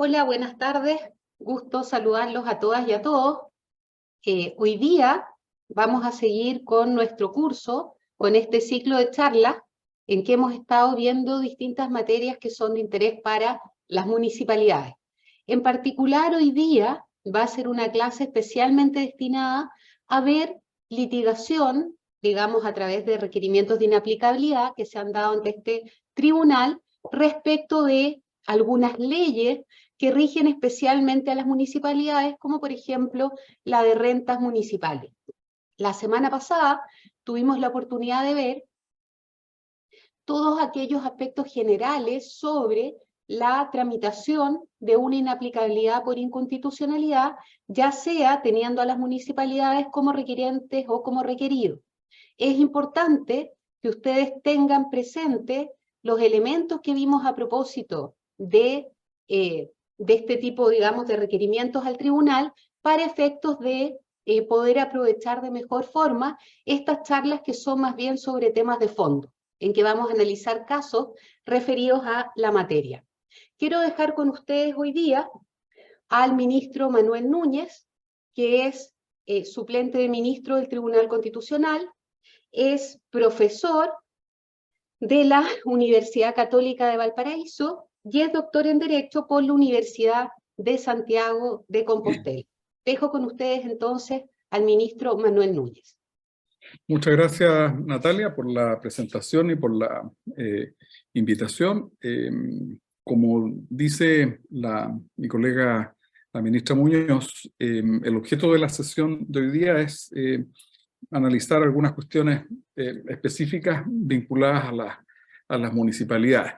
Hola, buenas tardes. Gusto saludarlos a todas y a todos. Hoy día vamos a seguir con nuestro curso, con este ciclo de charlas, en que hemos estado viendo distintas materias que son de interés para las municipalidades. En particular, hoy día va a ser una clase especialmente destinada a ver litigación, digamos, a través de requerimientos de inaplicabilidad que se han dado ante este tribunal respecto de algunas leyes que rigen especialmente a las municipalidades, como por ejemplo la de rentas municipales. La semana pasada tuvimos la oportunidad de ver todos aquellos aspectos generales sobre la tramitación de una inaplicabilidad por inconstitucionalidad, ya sea teniendo a las municipalidades como requirientes o como requeridos. Es importante que ustedes tengan presente los elementos que vimos a propósito de este tipo, digamos, de requerimientos al tribunal para efectos de poder aprovechar de mejor forma estas charlas que son más bien sobre temas de fondo, en que vamos a analizar casos referidos a la materia. Quiero dejar con ustedes hoy día al ministro Manuel Núñez, que es suplente de ministro del Tribunal Constitucional, es profesor de la Universidad Católica de Valparaíso y es doctor en Derecho por la Universidad de Santiago de Compostela. Dejo con ustedes entonces al ministro Manuel Núñez. Muchas gracias, Natalia, por la presentación y por la invitación. Como dice mi colega, la ministra Muñoz, el objeto de la sesión de hoy día es analizar algunas cuestiones específicas vinculadas a las municipalidades.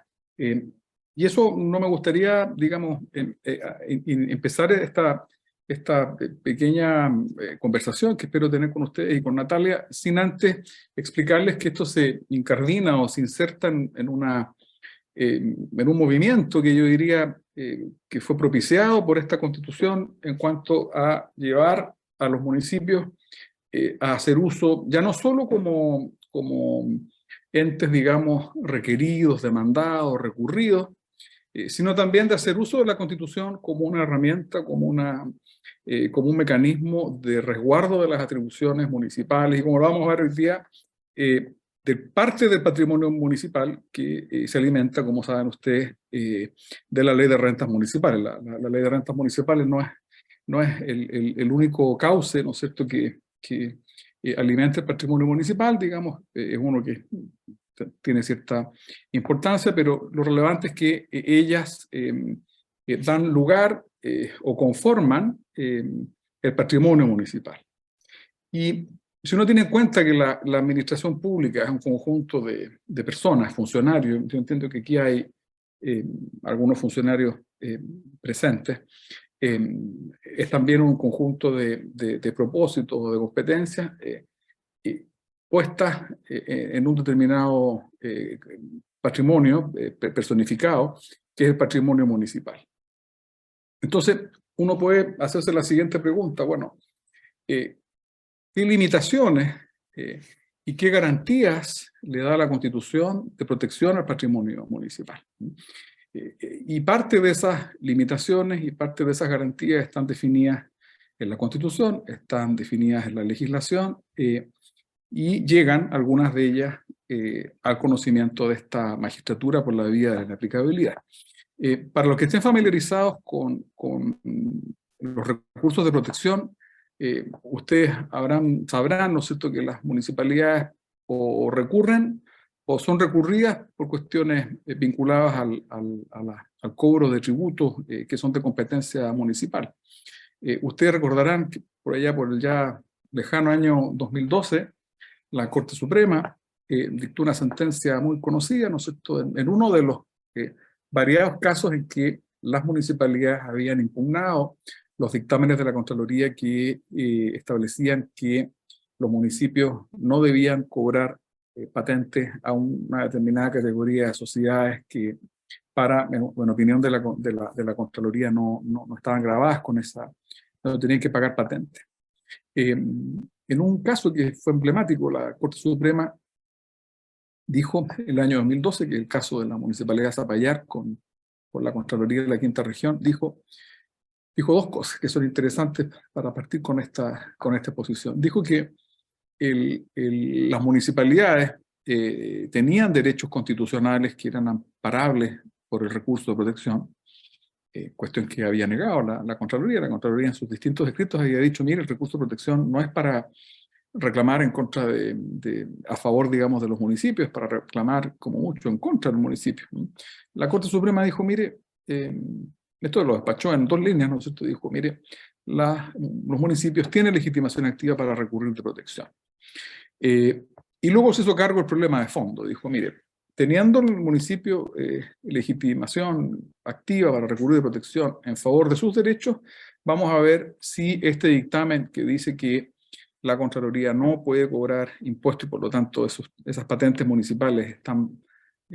Y eso no me gustaría, digamos, empezar esta pequeña conversación que espero tener con ustedes y con Natalia, sin antes explicarles que esto se incardina o se inserta en un movimiento que yo diría que fue propiciado por esta Constitución en cuanto a llevar a los municipios a hacer uso, ya no solo como entes, digamos, requeridos, demandados, recurridos, sino también de hacer uso de la Constitución como una herramienta, como un mecanismo de resguardo de las atribuciones municipales, y como lo vamos a ver hoy día, de parte del patrimonio municipal que se alimenta, como saben ustedes, de la Ley de Rentas Municipales. La Ley de Rentas Municipales no es el único cauce, ¿no es cierto?, que alimenta el patrimonio municipal, digamos, es uno que tiene cierta importancia, pero lo relevante es que ellas dan lugar o conforman el patrimonio municipal. Y si uno tiene en cuenta que la administración pública es un conjunto de personas, funcionarios, yo entiendo que aquí hay algunos funcionarios presentes, es también un conjunto de propósitos o de competencias puestas en un determinado patrimonio personificado, que es el patrimonio municipal. Entonces, uno puede hacerse la siguiente pregunta: bueno, ¿qué limitaciones y qué garantías le da la Constitución de protección al patrimonio municipal? Y parte de esas limitaciones y parte de esas garantías están definidas en la Constitución, están definidas en la legislación, y llegan algunas de ellas al conocimiento de esta magistratura por la vía de la aplicabilidad. Para los que estén familiarizados con los recursos de protección, ustedes sabrán, ¿no es cierto?, que las municipalidades o recurren o son recurridas por cuestiones vinculadas al cobro de tributos que son de competencia municipal. Ustedes recordarán que por allá, por el ya lejano año 2012, la Corte Suprema dictó una sentencia muy conocida, ¿no es cierto?, en uno de los variados casos en que las municipalidades habían impugnado los dictámenes de la Contraloría que establecían que los municipios no debían cobrar patentes a una determinada categoría de sociedades que, en opinión de la Contraloría, no estaban grabadas con esa, no tenían que pagar patentes. En un caso que fue emblemático, la Corte Suprema dijo el año 2012 que el caso de la Municipalidad de Zapallar con por la Contraloría de la Quinta Región, dijo dos cosas que son interesantes para partir con esta exposición. Dijo que las municipalidades tenían derechos constitucionales que eran amparables por el recurso de protección, cuestión que había negado la Contraloría. La Contraloría en sus distintos escritos había dicho, mire, el recurso de protección no es para reclamar en contra a favor, digamos, de los municipios, para reclamar como mucho en contra del municipio. La Corte Suprema dijo, mire, esto lo despachó en 2 líneas, ¿no es cierto? Dijo, mire, los municipios tienen legitimación activa para recurrir de protección. Y luego se hizo cargo el problema de fondo. Dijo, mire, teniendo el municipio legitimación activa para recurrir de protección en favor de sus derechos, vamos a ver si este dictamen que dice que la Contraloría no puede cobrar impuestos y por lo tanto esas patentes municipales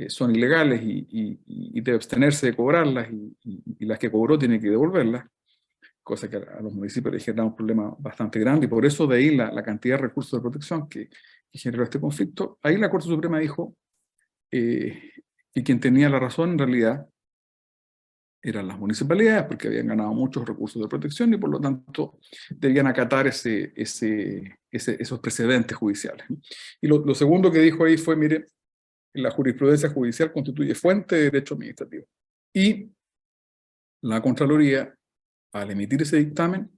son ilegales y debe abstenerse de cobrarlas y las que cobró tiene que devolverlas, cosa que a los municipios les genera un problema bastante grande y por eso de ahí la cantidad de recursos de protección que generó este conflicto. Ahí la Corte Suprema dijo que quien tenía la razón en realidad eran las municipalidades, porque habían ganado muchos recursos de protección y por lo tanto debían acatar esos precedentes judiciales. Y lo segundo que dijo ahí fue, mire, la jurisprudencia judicial constituye fuente de derecho administrativo. Y la Contraloría, al emitir ese dictamen,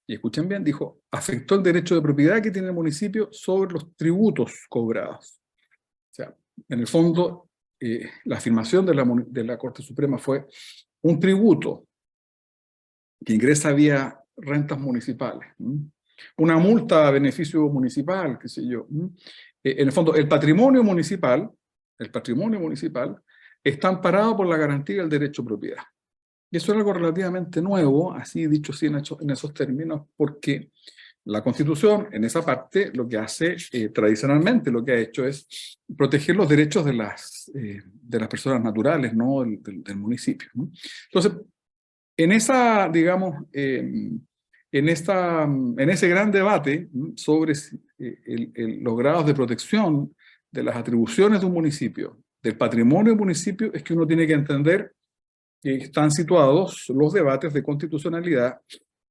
y escuchen bien, dijo, afectó el derecho de propiedad que tiene el municipio sobre los tributos cobrados. O sea, en el fondo, la afirmación de la Corte Suprema fue un tributo que ingresa vía rentas municipales, una multa a beneficio municipal, qué sé yo. En el fondo, el patrimonio municipal está amparado por la garantía del derecho a propiedad. Y eso es algo relativamente nuevo, así dicho así en esos términos, porque la Constitución, en esa parte, lo que hace, tradicionalmente lo que ha hecho es proteger los derechos de las personas naturales, ¿no? del municipio, ¿no? Entonces, en esa, digamos, en ese gran debate sobre los grados de protección de las atribuciones de un municipio, del patrimonio del municipio, es que uno tiene que entender que están situados los debates de constitucionalidad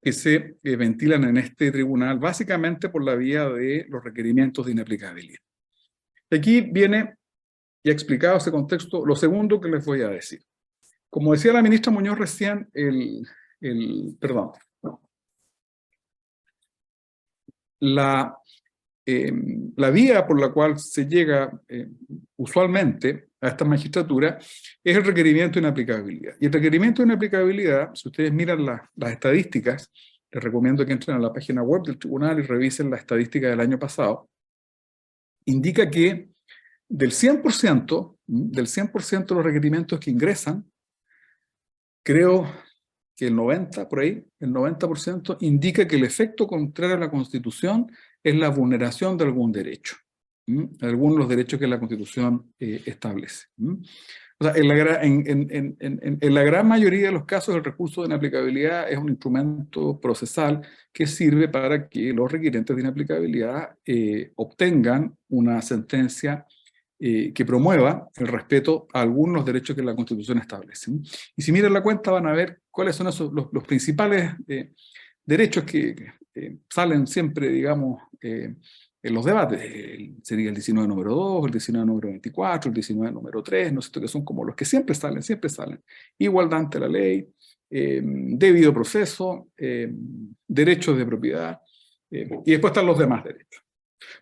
que se ventilan en este tribunal, básicamente por la vía de los requerimientos de inaplicabilidad. Aquí viene, ya explicado ese contexto, lo segundo que les voy a decir. Como decía la ministra Muñoz recién, la vía por la cual se llega usualmente a esta magistratura es el requerimiento de inaplicabilidad. Y el requerimiento de inaplicabilidad, si ustedes miran las estadísticas, les recomiendo que entren a la página web del tribunal y revisen la estadística del año pasado, indica que del 100% de los requerimientos que ingresan, creo que el 90% indica que el efecto contrario a la Constitución es la vulneración de algún derecho, algunos de los derechos que la Constitución establece. O sea, en la gran mayoría de los casos el recurso de inaplicabilidad es un instrumento procesal que sirve para que los requirentes de inaplicabilidad obtengan una sentencia que promueva el respeto a algunos derechos que la Constitución establece. Y si miran la cuenta van a ver cuáles son los principales derechos que salen siempre, digamos, en los debates. Sería el 19 número 2, el 19 número 24, el 19 número 3, ¿no es cierto? Que son como los que siempre salen. Igualdad ante la ley, debido proceso, derechos de propiedad, y después están los demás derechos.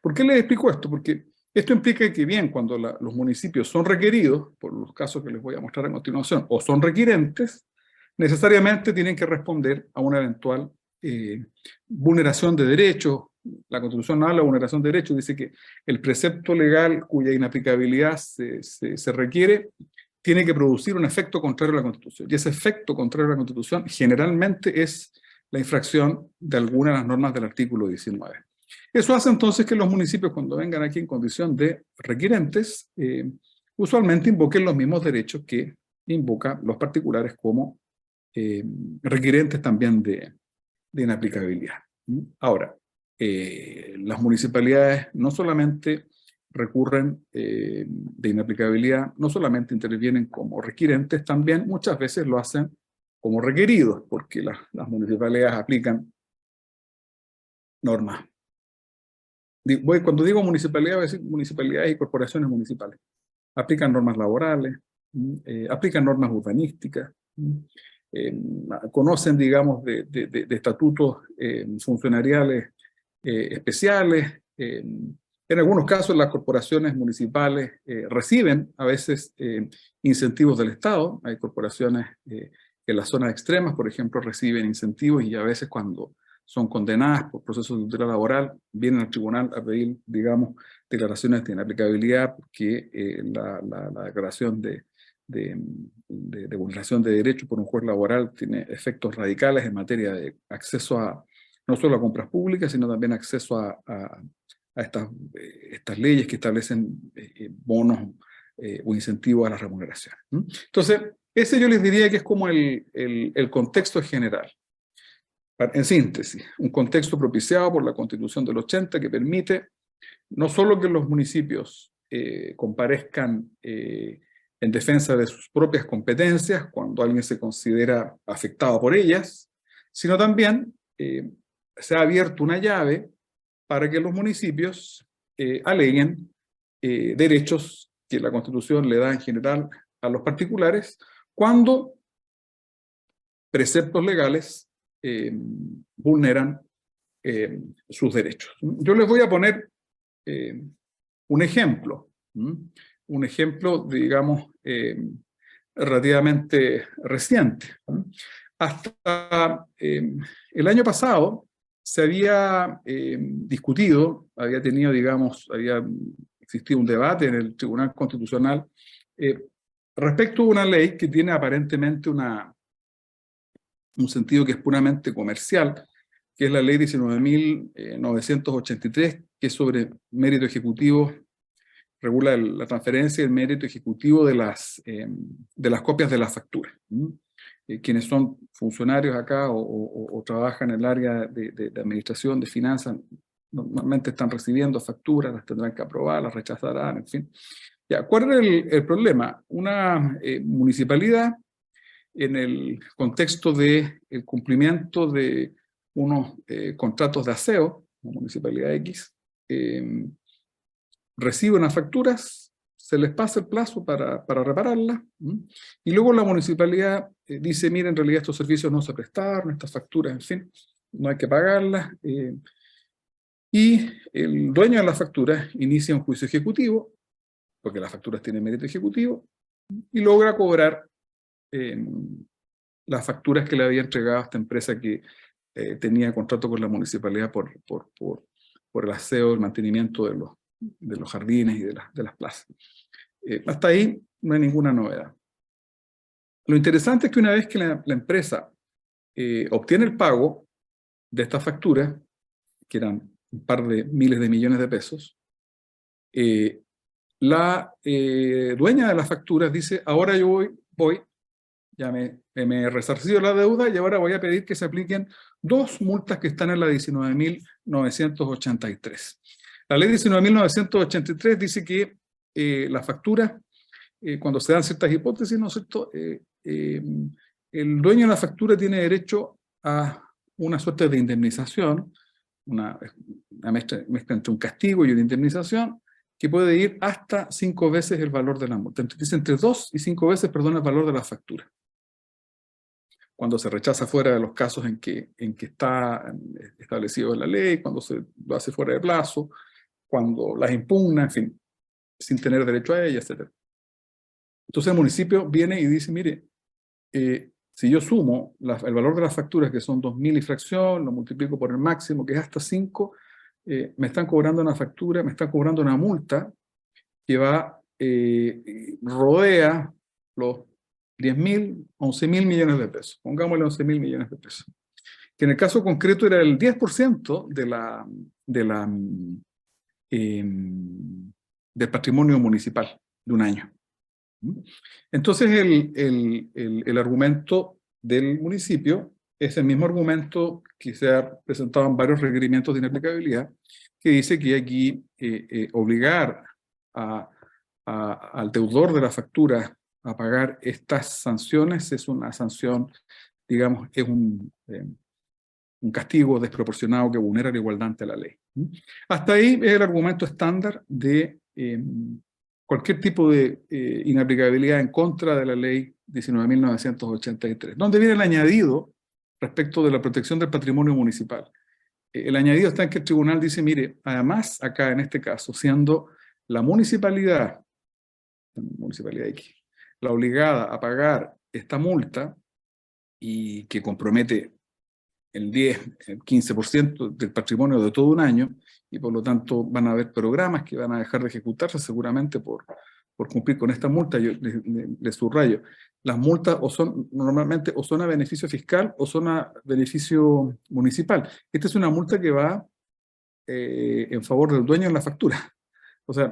¿Por qué les explico esto? Porque esto implica que bien, cuando los municipios son requeridos, por los casos que les voy a mostrar a continuación, o son requirentes, necesariamente tienen que responder a una eventual vulneración de derechos. La Constitución habla de vulneración de derechos, dice que el precepto legal cuya inaplicabilidad se requiere, tiene que producir un efecto contrario a la Constitución. Y ese efecto contrario a la Constitución generalmente es la infracción de alguna de las normas del artículo 19. Eso hace entonces que los municipios, cuando vengan aquí en condición de requirentes, usualmente invoquen los mismos derechos que invocan los particulares como requirentes también de inaplicabilidad. Ahora, las municipalidades no solamente recurren de inaplicabilidad, no solamente intervienen como requirentes, también muchas veces lo hacen como requeridos, porque las municipalidades aplican normas. Cuando digo municipalidad, voy a decir municipalidades y corporaciones municipales. Aplican normas laborales, aplican normas urbanísticas, conocen, digamos, de estatutos funcionariales especiales. En algunos casos las corporaciones municipales reciben a veces incentivos del Estado. Hay corporaciones que en las zonas extremas, por ejemplo, reciben incentivos y a veces cuando son condenadas por procesos de tutela laboral, vienen al tribunal a pedir, digamos, declaraciones de inaplicabilidad, porque la declaración de vulneración de derechos por un juez laboral tiene efectos radicales en materia de acceso a, no solo a compras públicas, sino también acceso a estas leyes que establecen bonos o incentivos a las remuneraciones. Entonces, ese yo les diría que es como el contexto general. En síntesis, un contexto propiciado por la Constitución del 80 que permite no solo que los municipios comparezcan en defensa de sus propias competencias cuando alguien se considera afectado por ellas, sino también se ha abierto una llave para que los municipios aleguen derechos que la Constitución le da en general a los particulares cuando preceptos legales vulneran sus derechos. Yo les voy a poner un ejemplo, digamos, relativamente reciente. Hasta el año pasado se había discutido, había existido un debate en el Tribunal Constitucional respecto a una ley que tiene aparentemente un sentido que es puramente comercial, que es la ley 19.983, que es sobre mérito ejecutivo, regula la transferencia del mérito ejecutivo de las copias de las facturas. Quienes son funcionarios acá o trabajan en el área de administración, de finanzas, normalmente están recibiendo facturas, las tendrán que aprobar, las rechazarán, en fin. Ya, ¿cuál es el problema? Una municipalidad, en el contexto del cumplimiento de unos contratos de aseo, la municipalidad X, recibe unas facturas, se les pasa el plazo para repararlas, y luego la municipalidad dice, mira, en realidad estos servicios no se prestaron, estas facturas, en fin, no hay que pagarlas, y el dueño de las facturas inicia un juicio ejecutivo, porque las facturas tienen mérito ejecutivo, y logra cobrar las facturas que le había entregado a esta empresa que tenía contrato con la municipalidad por el aseo, el mantenimiento de los jardines y de las plazas. Hasta ahí no hay ninguna novedad. Lo interesante es que una vez que la empresa obtiene el pago de estas facturas, que eran un par de miles de millones de pesos, la dueña de las facturas dice, ahora yo voy ya me he resarcido la deuda y ahora voy a pedir que se apliquen dos multas que están en la 19.983. La ley 19.983 dice que las facturas, cuando se dan ciertas hipótesis, ¿no es cierto?, el dueño de la factura tiene derecho a una suerte de indemnización, una mezcla entre un castigo y una indemnización, que puede ir hasta 5 veces el valor de la multa. Dice entre 2 y 5 veces, perdón, el valor de la factura. Cuando se rechaza fuera de los casos en que está establecido en la ley, cuando se lo hace fuera de plazo, cuando las impugna, en fin, sin tener derecho a ellas, etc. Entonces el municipio viene y dice, mire, si yo sumo el valor de las facturas, que son 2.000 y fracción, lo multiplico por el máximo, que es hasta 5, me están cobrando una factura, me están cobrando una multa que rodea los 10.000, 11.000 millones de pesos. Pongámosle 11.000 millones de pesos. Que en el caso concreto era el 10% del patrimonio municipal de un año. Entonces el argumento del municipio es el mismo argumento que se ha presentado en varios requerimientos de inaplicabilidad, que dice que hay que obligar al deudor de la factura a pagar estas sanciones, es una sanción, digamos, es un castigo desproporcionado que vulnera la igualdad ante la ley. Hasta ahí es el argumento estándar de cualquier tipo de inaplicabilidad en contra de la ley 19.983. ¿Dónde viene el añadido respecto de la protección del patrimonio municipal? El añadido está en que el tribunal dice, mire, además acá en este caso, siendo la municipalidad X, la obligada a pagar esta multa y que compromete el 10, el 15% del patrimonio de todo un año, y por lo tanto van a haber programas que van a dejar de ejecutarse seguramente por cumplir con esta multa. Yo les subrayo, las multas normalmente o son a beneficio fiscal o son a beneficio municipal. Esta es una multa que va en favor del dueño de la factura. O sea,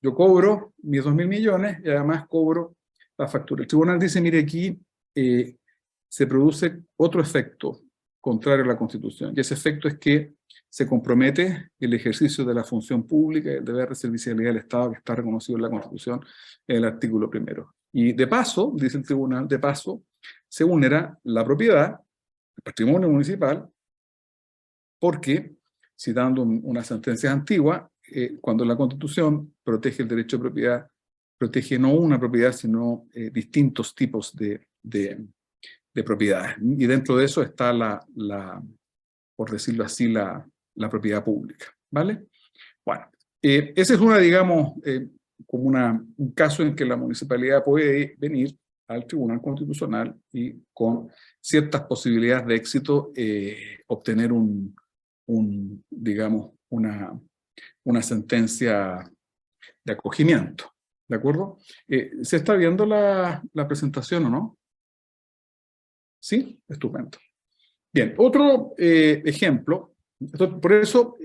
yo cobro mis 2.000 millones y además cobro la factura. El tribunal dice, mire, aquí se produce otro efecto contrario a la Constitución, y ese efecto es que se compromete el ejercicio de la función pública y el deber de servicialidad del Estado que está reconocido en la Constitución en el artículo 1. Y de paso, dice el tribunal, de paso, se vulnera la propiedad, el patrimonio municipal, porque, citando una sentencia antigua, cuando la Constitución protege el derecho de propiedad, protege no una propiedad, sino distintos tipos de propiedades. Y dentro de eso está por decirlo así, la propiedad pública, ¿vale? Bueno, ese es digamos, como un caso en que la municipalidad puede venir al Tribunal Constitucional y con ciertas posibilidades de éxito obtener digamos, una sentencia de acogimiento, ¿de acuerdo? ¿Se está viendo la presentación o no? ¿Sí? Estupendo. Bien, otro ejemplo. Entonces, por eso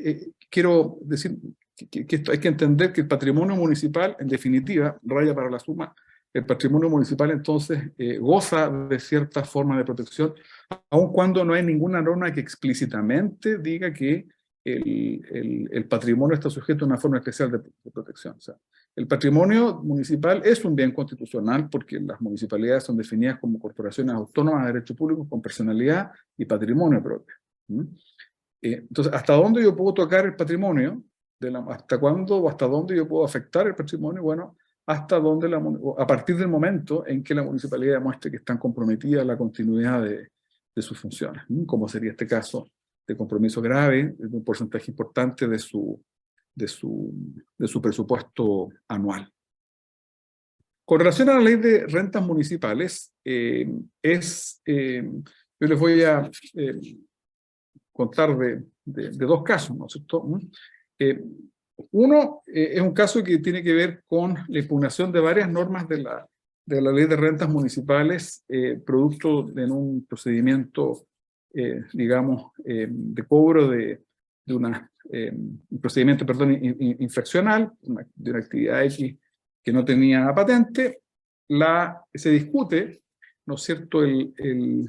quiero decir que hay que entender que el patrimonio municipal, en definitiva, raya para la suma, el patrimonio municipal entonces goza de cierta forma de protección, aun cuando no hay ninguna norma que explícitamente diga que el patrimonio está sujeto a una forma especial de protección. O sea, el patrimonio municipal es un bien constitucional porque las municipalidades son definidas como corporaciones autónomas de derecho público con personalidad y patrimonio propio. Entonces, ¿hasta dónde yo puedo tocar el patrimonio? ¿Hasta cuándo o hasta dónde yo puedo afectar el patrimonio? Bueno, a partir del momento en que la municipalidad demuestre que están comprometidas la continuidad de sus funciones, como sería este caso de compromiso grave, de un porcentaje importante de su presupuesto anual. Con relación a la ley de rentas municipales, yo les voy a contar de dos casos, ¿no es cierto? Uno es un caso que tiene que ver con la impugnación de varias normas de la ley de rentas municipales, producto de un procedimiento, digamos, de cobro de un procedimiento, perdón, infraccional, de una actividad X que no tenía patente. Se discute, ¿no es cierto?, el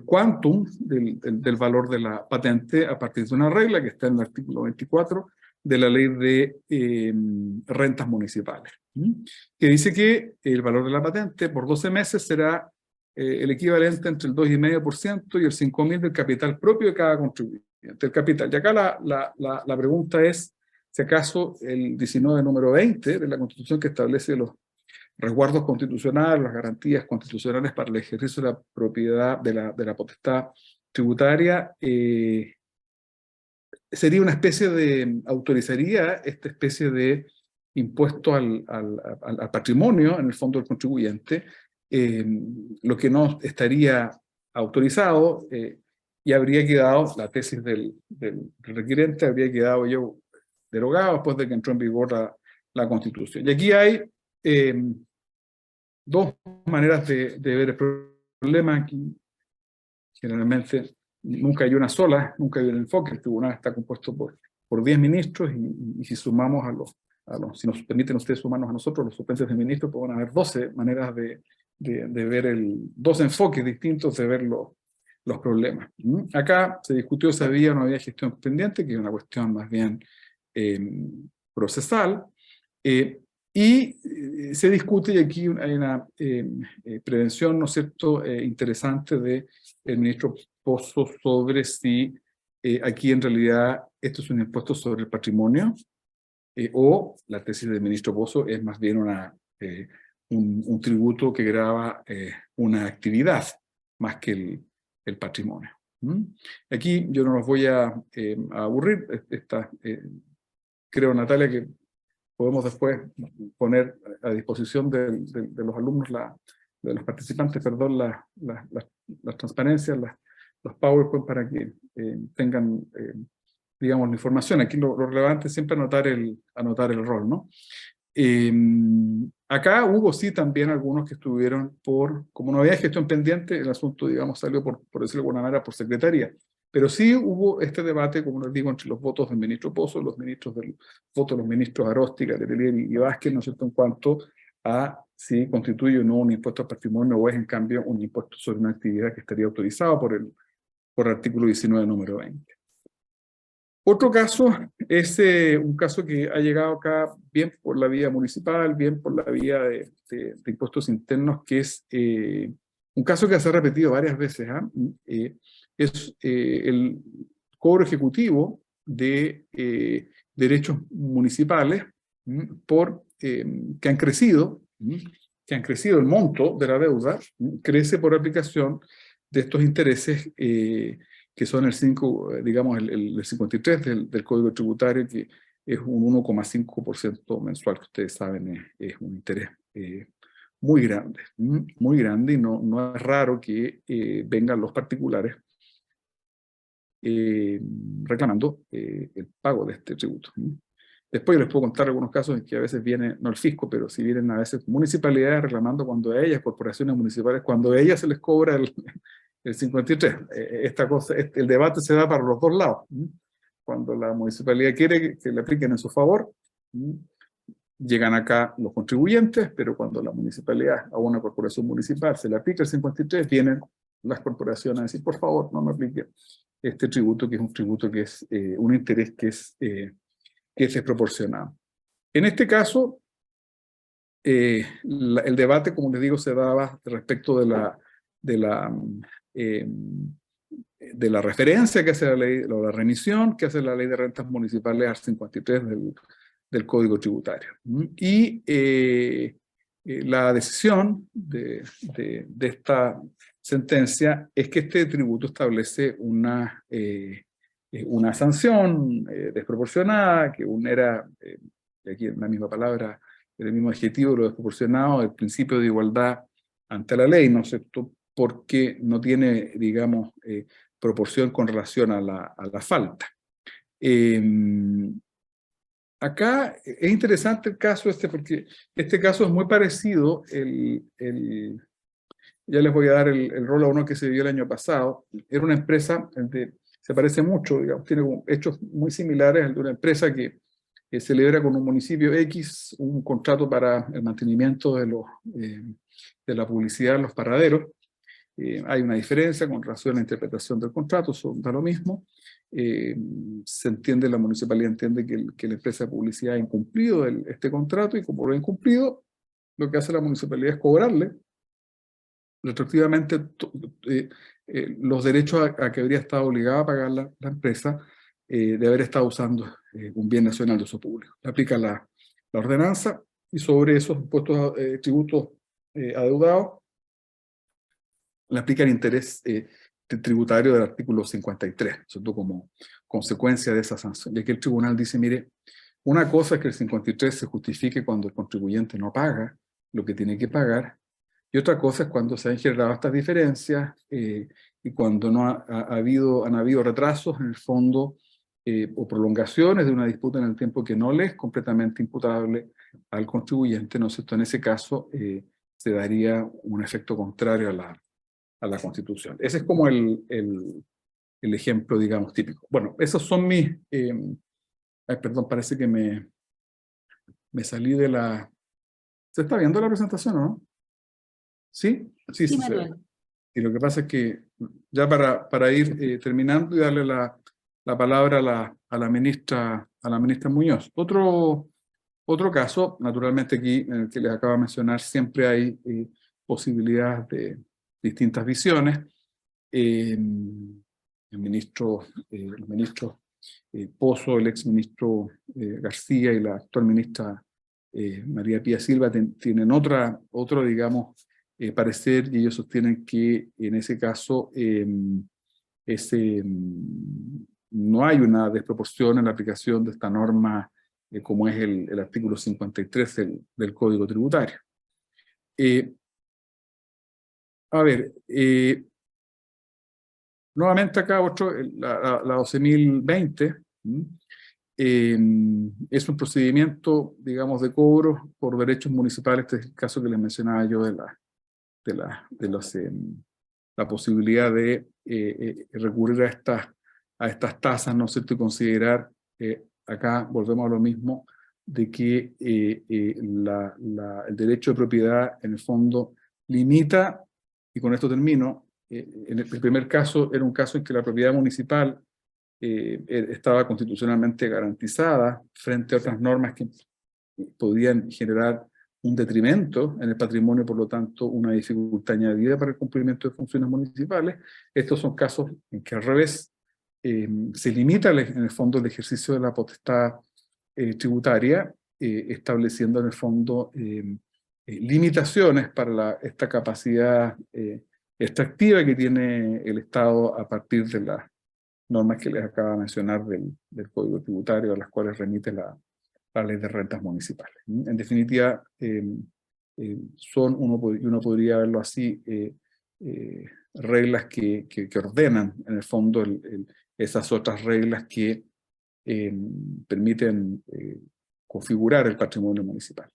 quantum del valor de la patente a partir de una regla que está en el artículo 24 de la ley de rentas municipales, que dice que el valor de la patente por 12 meses será el equivalente entre el 2,5% y el 5.000 del capital propio de cada contribuyente, el capital. Y acá la pregunta es si acaso el 19 número 20 de la Constitución, que establece los resguardos constitucionales, las garantías constitucionales para el ejercicio de la propiedad, de la potestad tributaria, sería una especie autorizaría esta especie de impuesto al patrimonio en el fondo del contribuyente, lo que no estaría autorizado, y habría quedado, la tesis del requirente habría quedado derogado después de que entró en vigor la Constitución. Y aquí hay dos maneras de ver el problema. Aquí generalmente nunca hay una sola, nunca hay un enfoque. El tribunal está compuesto por 10 ministros y si sumamos si nos permiten ustedes sumarnos a nosotros, los suplentes de ministros, pues van a haber 12 maneras de ver 12 enfoques distintos de ver los problemas. Acá se discutió si había o no había gestión pendiente, que es una cuestión más bien procesal, y se discute, y aquí hay una prevención, ¿no es cierto?, interesante del ministro Pozo sobre si aquí en realidad esto es un impuesto sobre el patrimonio, o la tesis del ministro Pozo es más bien un tributo que grava una actividad más que el patrimonio. Aquí yo no los voy a aburrir. Creo, Natalia, que podemos después poner a disposición de los alumnos, de los participantes, perdón, las transparencias, los PowerPoint, para que tengan, digamos, la información. Aquí lo relevante es siempre anotar el rol, ¿no? Acá hubo sí también algunos que estuvieron como no había gestión pendiente, el asunto, digamos, salió por decirlo de alguna manera, por secretaría. Pero sí hubo este debate, como les digo, entre los votos del ministro Pozo, los votos de los ministros Aróstica, Letelier y Vázquez, ¿no es cierto?, en cuanto a si constituye o no un impuesto al patrimonio, o es en cambio un impuesto sobre una actividad que estaría autorizado por el artículo 19, número 20. Otro caso es un caso que ha llegado acá bien por la vía municipal, bien por la vía de impuestos internos, que es un caso que se ha repetido varias veces. Es el cobro ejecutivo de derechos municipales que han crecido el monto de la deuda, crece por aplicación de estos intereses que son el 53 del Código Tributario, que es un 1,5% mensual, que ustedes saben es un interés muy grande, y no es raro que vengan los particulares reclamando el pago de este tributo. Después yo les puedo contar algunos casos en que a veces viene, no el fisco, pero sí vienen a veces municipalidades reclamando cuando a ellas, corporaciones municipales, cuando a ellas se les cobra el 53. El debate se da para los dos lados. Cuando la municipalidad quiere que le apliquen en su favor, llegan acá los contribuyentes, pero cuando la municipalidad, a una corporación municipal, se le aplica el 53, vienen las corporaciones a decir, por favor, no me aplique este tributo, que es un tributo que es un interés que es desproporcionado. En este caso, el debate, como les digo, se daba respecto de la referencia que hace la ley, o la remisión que hace la ley de rentas municipales al 53 del Código Tributario. Y la decisión de esta sentencia es que este tributo establece una sanción desproporcionada, que era, aquí en la misma palabra, el mismo adjetivo, lo desproporcionado, el principio de igualdad ante la ley, ¿no es cierto?, porque no tiene, digamos, proporción con relación a la falta. Acá es interesante el caso porque este caso es muy parecido, ya les voy a dar el rol a uno que se dio el año pasado. Era una empresa, se parece mucho, digamos, tiene hechos muy similares al de una empresa que celebra con un municipio X un contrato para el mantenimiento de la publicidad en los paraderos. Hay una diferencia con relación a la interpretación del contrato, da lo mismo. Se entiende, la municipalidad entiende que la empresa de publicidad ha incumplido este contrato, y como lo ha incumplido, lo que hace la municipalidad es cobrarle retroactivamente los derechos a que habría estado obligada a pagar la empresa de haber estado usando un bien nacional de uso público. Le aplica la ordenanza, y sobre esos impuestos tributos adeudados le aplica el interés tributario del artículo 53, ¿cierto?, como consecuencia de esa sanción. Y aquí el tribunal dice, mire, una cosa es que el 53 se justifique cuando el contribuyente no paga lo que tiene que pagar, y otra cosa es cuando se han generado estas diferencias y cuando han habido retrasos en el fondo o prolongaciones de una disputa en el tiempo que no le es completamente imputable al contribuyente, ¿no es cierto? En ese caso se daría un efecto contrario a la Constitución. Ese es como el ejemplo, digamos, típico. Bueno, esos son mis... perdón, parece que me salí de la... ¿Se está viendo la presentación o no? ¿Sí? Sí, Sí, se ve. Manuel. Y lo que pasa es que ya para ir terminando y darle la palabra a la la ministra Muñoz. Otro caso, naturalmente aquí, en el que les acabo de mencionar, siempre hay posibilidades de distintas visiones. El ministro Pozo, el exministro García y la actual ministra María Pía Silva tienen otro, digamos, parecer, y ellos sostienen que en ese caso no hay una desproporción en la aplicación de esta norma como es el artículo 53 del Código Tributario. A ver, nuevamente acá la 12.020 es un procedimiento, digamos, de cobro por derechos municipales. Este es el caso que les mencionaba yo de la posibilidad de recurrir a estas tasas, ¿no es cierto?, y considerar, acá volvemos a lo mismo, de que el derecho de propiedad en el fondo limita, y con esto termino, en el primer caso era un caso en que la propiedad municipal estaba constitucionalmente garantizada frente a otras normas que podían generar un detrimento en el patrimonio, por lo tanto una dificultad añadida para el cumplimiento de funciones municipales. Estos son casos en que al revés se limita en el fondo el ejercicio de la potestad tributaria, estableciendo en el fondo limitaciones para esta capacidad extractiva que tiene el Estado a partir de las normas que les acabo de mencionar del Código Tributario, a las cuales remite la Ley de Rentas Municipales. En definitiva, uno podría verlo así, reglas que ordenan en el fondo esas otras reglas que permiten configurar el patrimonio municipal.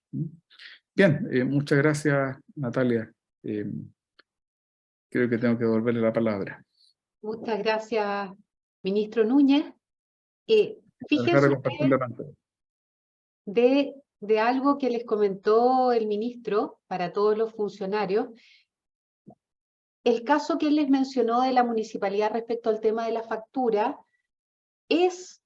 Bien, muchas gracias, Natalia. Creo que tengo que devolverle la palabra. Muchas gracias, ministro Núñez. Fíjense de algo que les comentó el ministro para todos los funcionarios. El caso que él les mencionó de la municipalidad respecto al tema de la factura es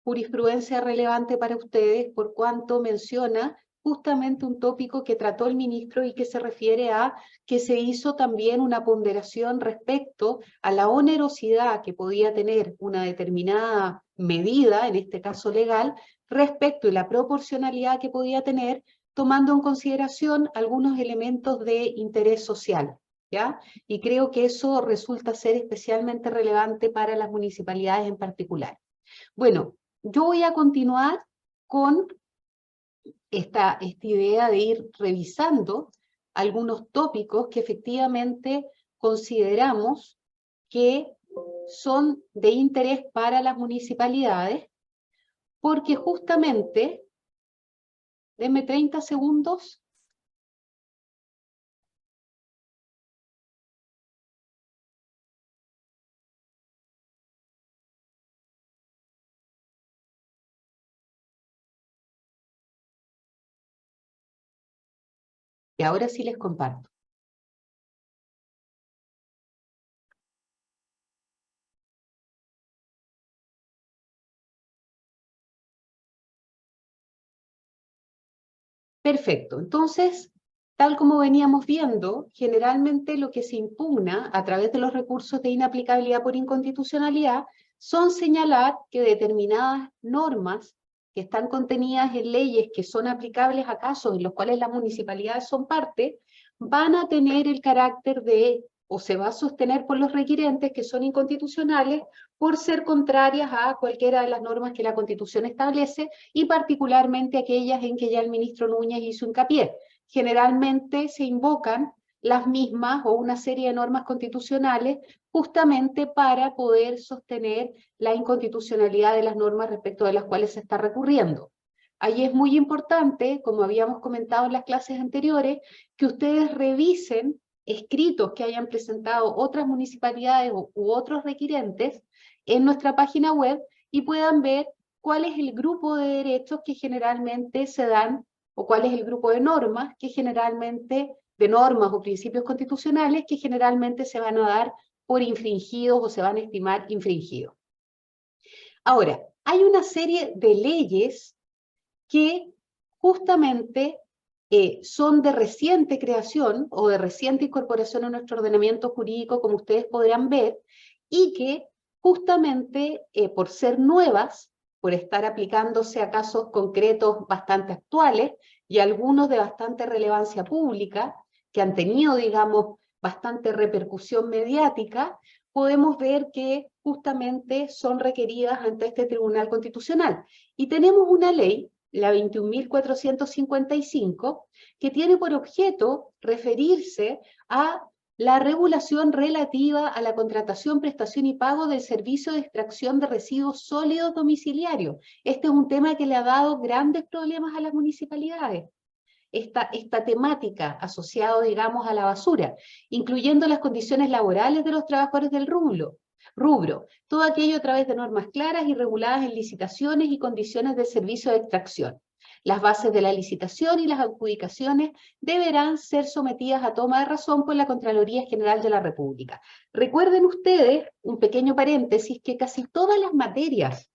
jurisprudencia relevante para ustedes por cuanto menciona justamente un tópico que trató el ministro y que se refiere a que se hizo también una ponderación respecto a la onerosidad que podía tener una determinada medida, en este caso legal, respecto y la proporcionalidad que podía tener, tomando en consideración algunos elementos de interés social, ¿ya? Y creo que eso resulta ser especialmente relevante para las municipalidades en particular. Bueno, yo voy a continuar con esta idea de ir revisando algunos tópicos que efectivamente consideramos que son de interés para las municipalidades, porque justamente, denme 30 segundos, y ahora sí les comparto. Perfecto, entonces, tal como veníamos viendo, generalmente lo que se impugna a través de los recursos de inaplicabilidad por inconstitucionalidad son señalar que determinadas normas que están contenidas en leyes que son aplicables a casos en los cuales las municipalidades son parte, van a tener el carácter de, o se va a sostener por los requirentes que son inconstitucionales por ser contrarias a cualquiera de las normas que la Constitución establece y particularmente aquellas en que ya el ministro Núñez hizo hincapié. Generalmente se invocan las mismas o una serie de normas constitucionales justamente para poder sostener la inconstitucionalidad de las normas respecto de las cuales se está recurriendo. Ahí es muy importante, como habíamos comentado en las clases anteriores, que ustedes revisen escritos que hayan presentado otras municipalidades u otros requirentes en nuestra página web y puedan ver cuál es el grupo de derechos que generalmente se dan o cuál es el grupo de normas que generalmente, de normas o principios constitucionales que generalmente se van a dar por infringidos o se van a estimar infringidos. Ahora, hay una serie de leyes que justamente son de reciente creación o de reciente incorporación a nuestro ordenamiento jurídico, como ustedes podrán ver, y que justamente por ser nuevas, por estar aplicándose a casos concretos bastante actuales y algunos de bastante relevancia pública, que han tenido, digamos, bastante repercusión mediática, podemos ver que justamente son requeridas ante este Tribunal Constitucional. Y tenemos una ley, la 21.455, que tiene por objeto referirse a la regulación relativa a la contratación, prestación y pago del servicio de extracción de residuos sólidos domiciliarios. Este es un tema que le ha dado grandes problemas a las municipalidades. Esta temática asociada, digamos, a la basura, incluyendo las condiciones laborales de los trabajadores del rubro, todo aquello a través de normas claras y reguladas en licitaciones y condiciones de servicio de extracción. Las bases de la licitación y las adjudicaciones deberán ser sometidas a toma de razón por la Contraloría General de la República. Recuerden ustedes, un pequeño paréntesis, que casi todas las materias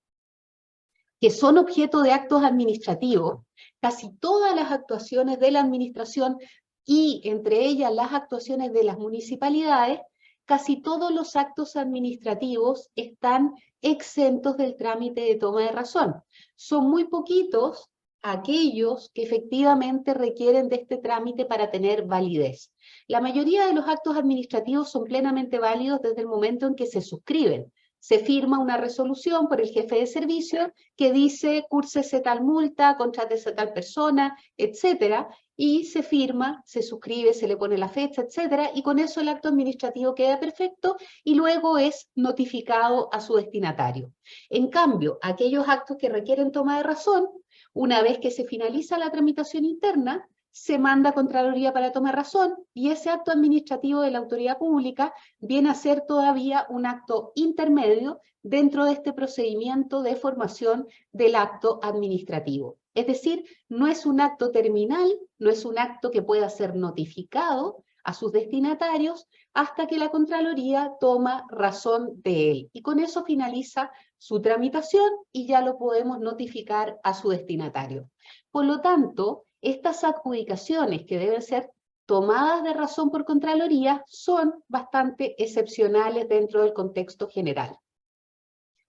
que son objeto de actos administrativos, casi todas las actuaciones de la administración y entre ellas las actuaciones de las municipalidades, casi todos los actos administrativos están exentos del trámite de toma de razón. Son muy poquitos aquellos que efectivamente requieren de este trámite para tener validez. La mayoría de los actos administrativos son plenamente válidos desde el momento en que se suscriben. Se firma una resolución por el jefe de servicio que dice cúrsese tal multa, contrátese tal persona, etcétera, y se firma, se suscribe, se le pone la fecha, etcétera, y con eso el acto administrativo queda perfecto y luego es notificado a su destinatario. En cambio, aquellos actos que requieren toma de razón, una vez que se finaliza la tramitación interna, se manda a Contraloría para tomar razón y ese acto administrativo de la autoridad pública viene a ser todavía un acto intermedio dentro de este procedimiento de formación del acto administrativo. Es decir, no es un acto terminal, no es un acto que pueda ser notificado a sus destinatarios hasta que la Contraloría toma razón de él. Y con eso finaliza su tramitación y ya lo podemos notificar a su destinatario. Por lo tanto, estas adjudicaciones que deben ser tomadas de razón por Contraloría son bastante excepcionales dentro del contexto general,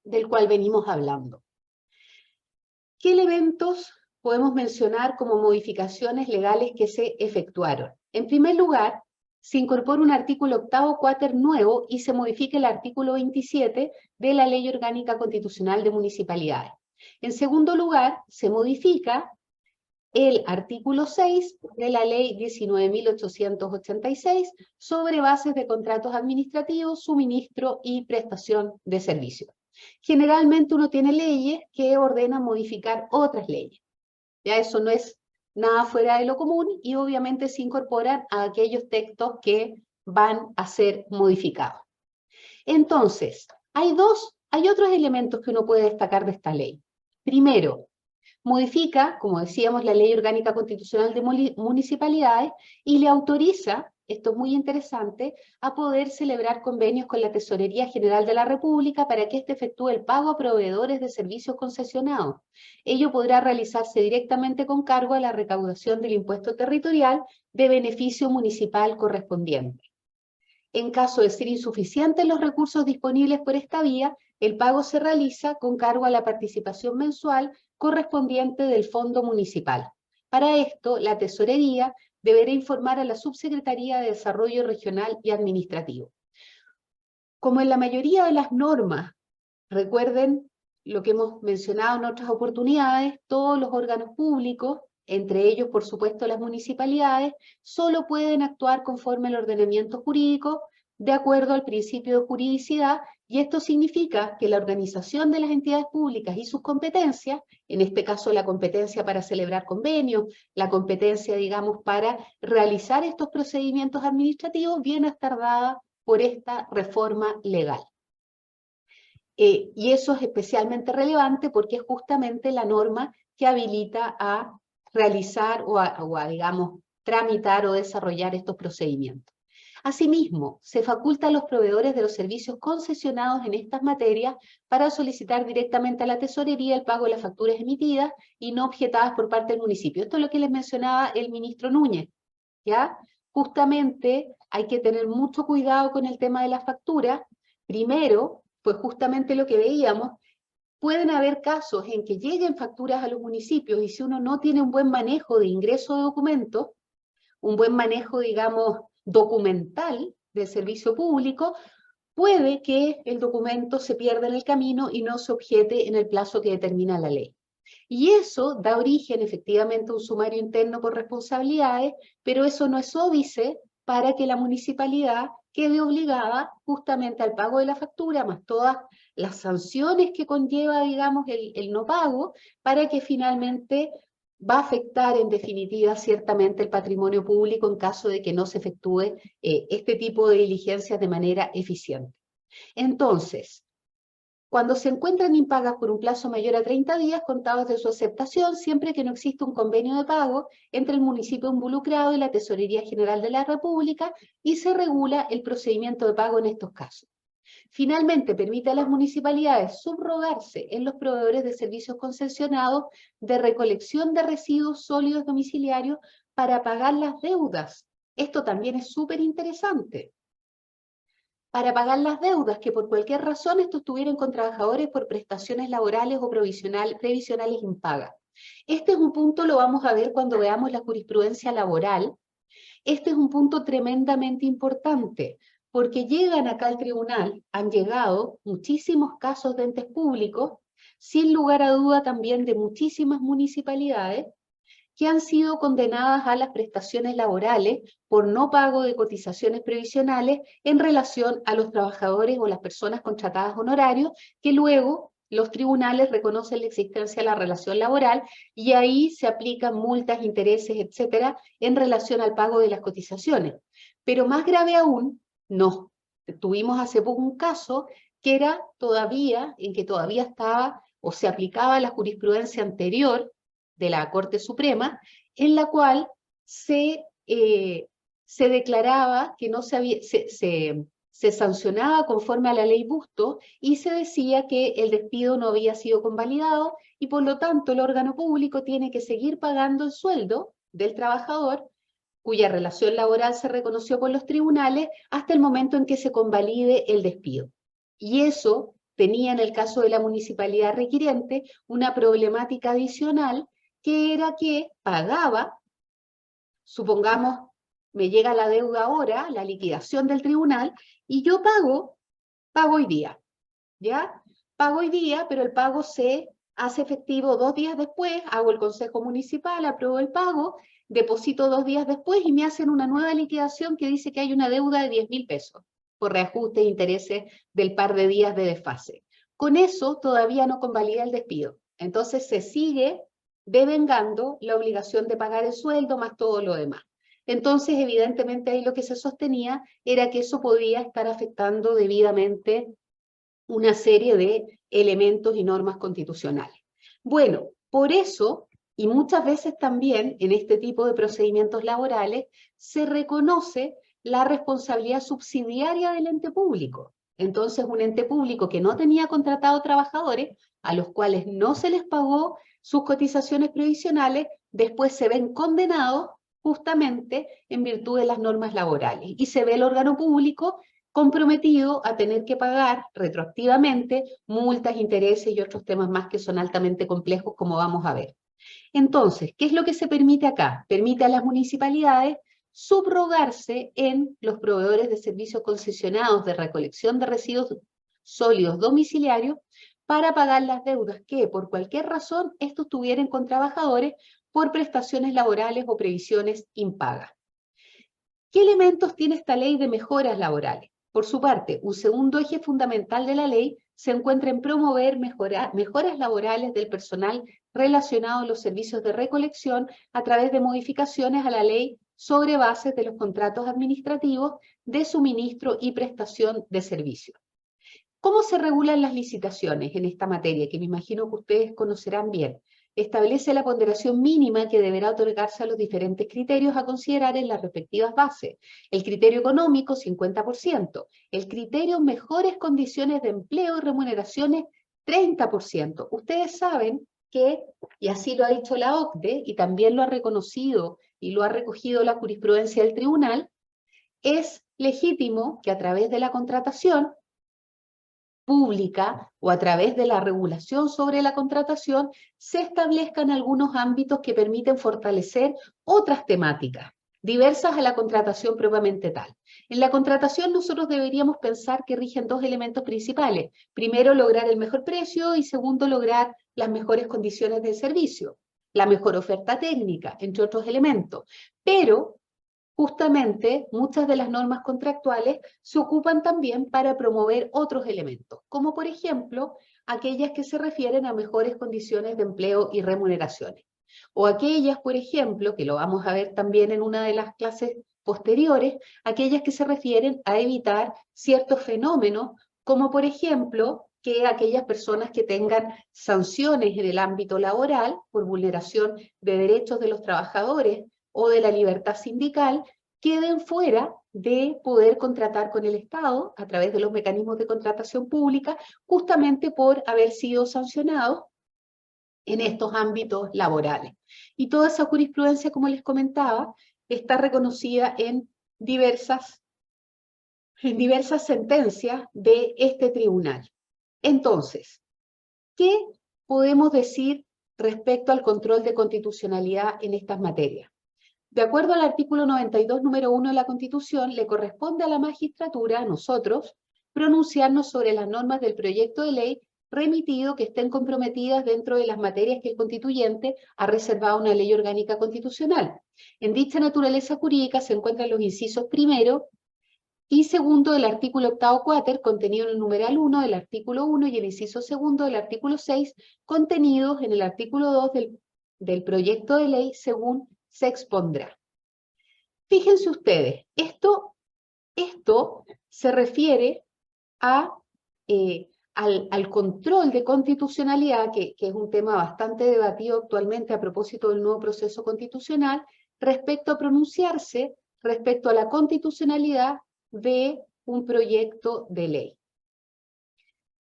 del cual venimos hablando. ¿Qué elementos podemos mencionar como modificaciones legales que se efectuaron? En primer lugar, se incorpora un artículo octavo cuáter nuevo y se modifica el artículo 27 de la Ley Orgánica Constitucional de Municipalidades. En segundo lugar, se modifica el artículo 6 de la Ley 19.886 sobre bases de contratos administrativos, suministro y prestación de servicios. Generalmente uno tiene leyes que ordenan modificar otras leyes. Ya eso no es nada fuera de lo común y obviamente se incorporan a aquellos textos que van a ser modificados. Entonces, hay otros elementos que uno puede destacar de esta ley. Primero, modifica, como decíamos, la Ley Orgánica Constitucional de Municipalidades y le autoriza, esto es muy interesante, a poder celebrar convenios con la Tesorería General de la República para que éste efectúe el pago a proveedores de servicios concesionados. Ello podrá realizarse directamente con cargo a la recaudación del impuesto territorial de beneficio municipal correspondiente. En caso de ser insuficientes los recursos disponibles por esta vía, el pago se realiza con cargo a la participación mensual correspondiente del Fondo Municipal. Para esto, la Tesorería deberá informar a la Subsecretaría de Desarrollo Regional y Administrativo. Como en la mayoría de las normas, recuerden lo que hemos mencionado en otras oportunidades, todos los órganos públicos, entre ellos, por supuesto, las municipalidades, solo pueden actuar conforme al ordenamiento jurídico de acuerdo al principio de juridicidad, y esto significa que la organización de las entidades públicas y sus competencias, en este caso la competencia para celebrar convenios, la competencia, digamos, para realizar estos procedimientos administrativos, viene a estar dada por esta reforma legal. Y eso es especialmente relevante porque es justamente la norma que habilita a realizar o a, digamos, tramitar o desarrollar estos procedimientos. Asimismo, se faculta a los proveedores de los servicios concesionados en estas materias para solicitar directamente a la tesorería el pago de las facturas emitidas y no objetadas por parte del municipio. Esto es lo que les mencionaba el ministro Núñez, ¿ya? Justamente hay que tener mucho cuidado con el tema de las facturas. Primero, pues justamente lo que veíamos, pueden haber casos en que lleguen facturas a los municipios y si uno no tiene un buen manejo de ingreso de documentos, un buen manejo, digamos, documental del servicio público, puede que el documento se pierda en el camino y no se objete en el plazo que determina la ley. Y eso da origen efectivamente a un sumario interno por responsabilidades, pero eso no es óbice para que la municipalidad quede obligada justamente al pago de la factura, más todas las sanciones que conlleva, digamos, el no pago, para que finalmente va a afectar en definitiva ciertamente el patrimonio público en caso de que no se efectúe este tipo de diligencias de manera eficiente. Entonces, cuando se encuentran impagas por un plazo mayor a 30 días contados de su aceptación, siempre que no exista un convenio de pago entre el municipio involucrado y la Tesorería General de la República, y se regula el procedimiento de pago en estos casos. Finalmente, permite a las municipalidades subrogarse en los proveedores de servicios concesionados de recolección de residuos sólidos domiciliarios para pagar las deudas. Esto también es súper interesante. Para pagar las deudas que por cualquier razón estos tuvieran con trabajadores por prestaciones laborales o previsionales impagas. Este es un punto, lo vamos a ver cuando veamos la jurisprudencia laboral. Este es un punto tremendamente importante, porque llegan acá al tribunal, han llegado muchísimos casos de entes públicos, sin lugar a duda también de muchísimas municipalidades, que han sido condenadas a las prestaciones laborales por no pago de cotizaciones previsionales en relación a los trabajadores o las personas contratadas honorarios, que luego los tribunales reconocen la existencia de la relación laboral y ahí se aplican multas, intereses, etcétera, en relación al pago de las cotizaciones. Pero más grave aún, no. Tuvimos hace poco un caso que era todavía, en que todavía estaba o se aplicaba la jurisprudencia anterior de la Corte Suprema, en la cual se declaraba que no se sancionaba conforme a la ley Busto y se decía que el despido no había sido convalidado y por lo tanto el órgano público tiene que seguir pagando el sueldo del trabajador cuya relación laboral se reconoció por los tribunales hasta el momento en que se convalide el despido. Y eso tenía en el caso de la municipalidad requiriente una problemática adicional que era que pagaba, supongamos, me llega la deuda ahora, la liquidación del tribunal, y yo pago hoy día, ¿ya? Pago hoy día, pero el pago se hace efectivo 2 días después, hago el consejo municipal, apruebo el pago, deposito 2 días después y me hacen una nueva liquidación que dice que hay una deuda de 10.000 pesos por reajuste e intereses del par de días de desfase. Con eso todavía no convalida el despido. Entonces se sigue devengando la obligación de pagar el sueldo más todo lo demás. Entonces, evidentemente, ahí lo que se sostenía era que eso podía estar afectando debidamente una serie de elementos y normas constitucionales. Bueno, por eso, y muchas veces también en este tipo de procedimientos laborales, se reconoce la responsabilidad subsidiaria del ente público. Entonces, un ente público que no tenía contratado trabajadores, a los cuales no se les pagó sus cotizaciones previsionales, después se ven condenados justamente en virtud de las normas laborales. Y se ve el órgano público comprometido a tener que pagar retroactivamente multas, intereses y otros temas más que son altamente complejos, como vamos a ver. Entonces, ¿qué es lo que se permite acá? Permite a las municipalidades subrogarse en los proveedores de servicios concesionados de recolección de residuos sólidos domiciliarios para pagar las deudas que, por cualquier razón, estos tuvieran con trabajadores por prestaciones laborales o previsiones impagas. ¿Qué elementos tiene esta ley de mejoras laborales? Por su parte, un segundo eje fundamental de la ley se encuentra en promover mejoras laborales del personal relacionado a los servicios de recolección a través de modificaciones a la ley sobre bases de los contratos administrativos de suministro y prestación de servicios. ¿Cómo se regulan las licitaciones en esta materia? Que me imagino que ustedes conocerán bien. establece la ponderación mínima que deberá otorgarse a los diferentes criterios a considerar en las respectivas bases. El criterio económico, 50%. El criterio mejores condiciones de empleo y remuneraciones, 30%. Ustedes saben que, y así lo ha dicho la OCDE, y también lo ha reconocido y lo ha recogido la jurisprudencia del tribunal, es legítimo que a través de la contratación pública o a través de la regulación sobre la contratación se establezcan algunos ámbitos que permiten fortalecer otras temáticas, diversas a la contratación propiamente tal. En la contratación nosotros deberíamos pensar que rigen dos elementos principales. Primero, lograr el mejor precio y segundo, lograr las mejores condiciones de servicio, la mejor oferta técnica, entre otros elementos. Pero justamente, muchas de las normas contractuales se ocupan también para promover otros elementos, como por ejemplo, aquellas que se refieren a mejores condiciones de empleo y remuneraciones. O aquellas, por ejemplo, que lo vamos a ver también en una de las clases posteriores, aquellas que se refieren a evitar ciertos fenómenos, como por ejemplo, que aquellas personas que tengan sanciones en el ámbito laboral por vulneración de derechos de los trabajadores o de la libertad sindical, queden fuera de poder contratar con el Estado a través de los mecanismos de contratación pública, justamente por haber sido sancionados en estos ámbitos laborales. Y toda esa jurisprudencia, como les comentaba, está reconocida en diversas sentencias de este tribunal. Entonces, ¿qué podemos decir respecto al control de constitucionalidad en estas materias? De acuerdo al artículo 92, número 1 de la Constitución, le corresponde a la magistratura, a nosotros, pronunciarnos sobre las normas del proyecto de ley remitido que estén comprometidas dentro de las materias que el constituyente ha reservado a una ley orgánica constitucional. En dicha naturaleza jurídica se encuentran los incisos primero y segundo del artículo octavo cuater, contenido en el numeral 1 del artículo 1 y el inciso segundo del artículo 6, contenidos en el artículo 2 del proyecto de ley según se expondrá. Fíjense ustedes, esto se refiere al control de constitucionalidad, que es un tema bastante debatido actualmente a propósito del nuevo proceso constitucional, respecto a pronunciarse respecto a la constitucionalidad de un proyecto de ley.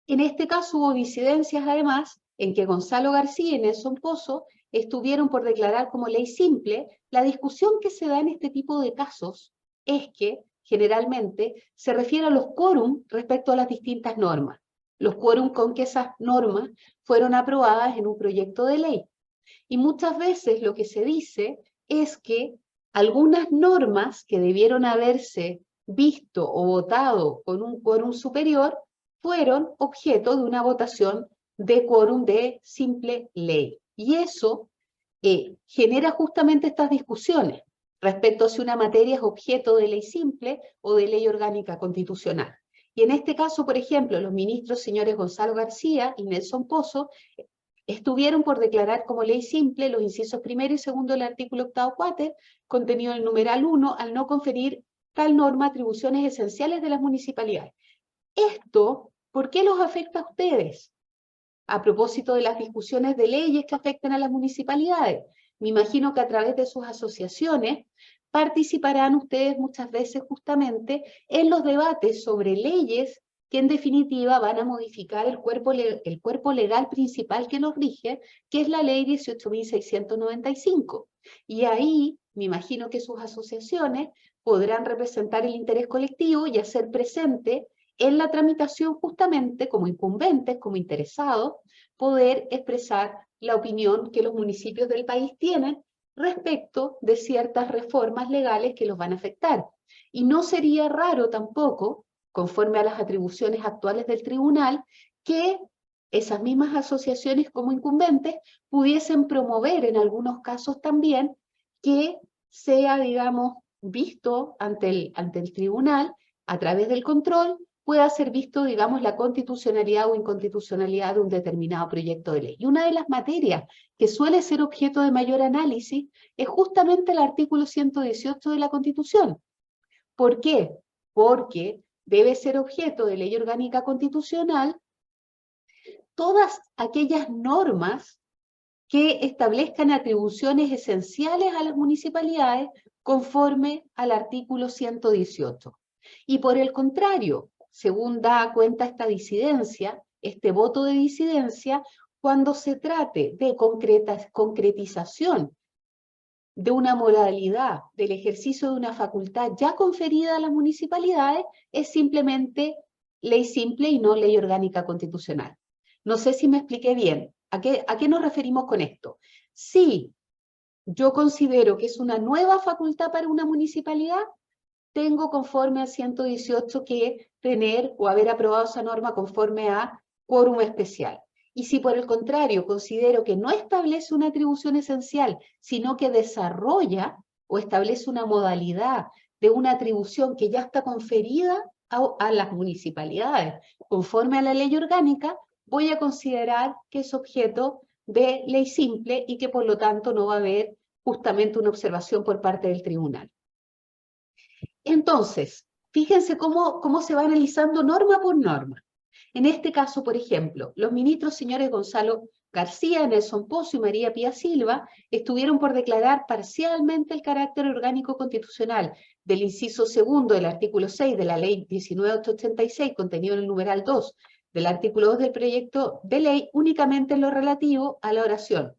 En este caso hubo disidencias además en que Gonzalo García y Nelson Pozo estuvieron por declarar como ley simple. La discusión que se da en este tipo de casos es que generalmente se refiere a los quórum respecto a las distintas normas, los quórum con que esas normas fueron aprobadas en un proyecto de ley. Y muchas veces lo que se dice es que algunas normas que debieron haberse visto o votado con un quórum superior fueron objeto de una votación de quórum de simple ley. Y eso genera justamente estas discusiones respecto a si una materia es objeto de ley simple o de ley orgánica constitucional. Y en este caso, por ejemplo, los ministros señores Gonzalo García y Nelson Pozo estuvieron por declarar como ley simple los incisos primero y segundo del artículo octavo cuater, contenido en el numeral 1, al no conferir tal norma atribuciones esenciales de las municipalidades. Esto, ¿por qué los afecta a ustedes? A propósito de las discusiones de leyes que afectan a las municipalidades. Me imagino que a través de sus asociaciones participarán ustedes muchas veces justamente en los debates sobre leyes que en definitiva van a modificar el cuerpo legal principal que nos rige, que es la ley 18.695. Y ahí me imagino que sus asociaciones podrán representar el interés colectivo y hacer presente en la tramitación justamente como incumbentes, como interesados, poder expresar la opinión que los municipios del país tienen respecto de ciertas reformas legales que los van a afectar. Y no sería raro tampoco, conforme a las atribuciones actuales del tribunal, que esas mismas asociaciones como incumbentes pudiesen promover en algunos casos también que sea, digamos, visto ante el tribunal a través del control, pueda ser visto, digamos, la constitucionalidad o inconstitucionalidad de un determinado proyecto de ley. Y una de las materias que suele ser objeto de mayor análisis es justamente el artículo 118 de la Constitución. ¿Por qué? Porque debe ser objeto de ley orgánica constitucional todas aquellas normas que establezcan atribuciones esenciales a las municipalidades conforme al artículo 118. Y por el contrario, según da cuenta esta disidencia, este voto de disidencia, cuando se trate de concretización de una modalidad del ejercicio de una facultad ya conferida a las municipalidades, es simplemente ley simple y no ley orgánica constitucional. No sé si me expliqué bien. ¿A qué nos referimos con esto? Si yo considero que es una nueva facultad para una municipalidad, tengo conforme al 118 que tener o haber aprobado esa norma conforme a quórum especial. Y si por el contrario considero que no establece una atribución esencial, sino que desarrolla o establece una modalidad de una atribución que ya está conferida a las municipalidades conforme a la ley orgánica, voy a considerar que es objeto de ley simple y que por lo tanto no va a haber justamente una observación por parte del tribunal. Entonces, fíjense cómo se va analizando norma por norma. En este caso, por ejemplo, los ministros señores Gonzalo García, Nelson Pozo y María Pía Silva estuvieron por declarar parcialmente el carácter orgánico constitucional del inciso segundo del artículo 6 de la ley 19.886, contenido en el numeral 2 del artículo 2 del proyecto de ley, únicamente en lo relativo a la oración.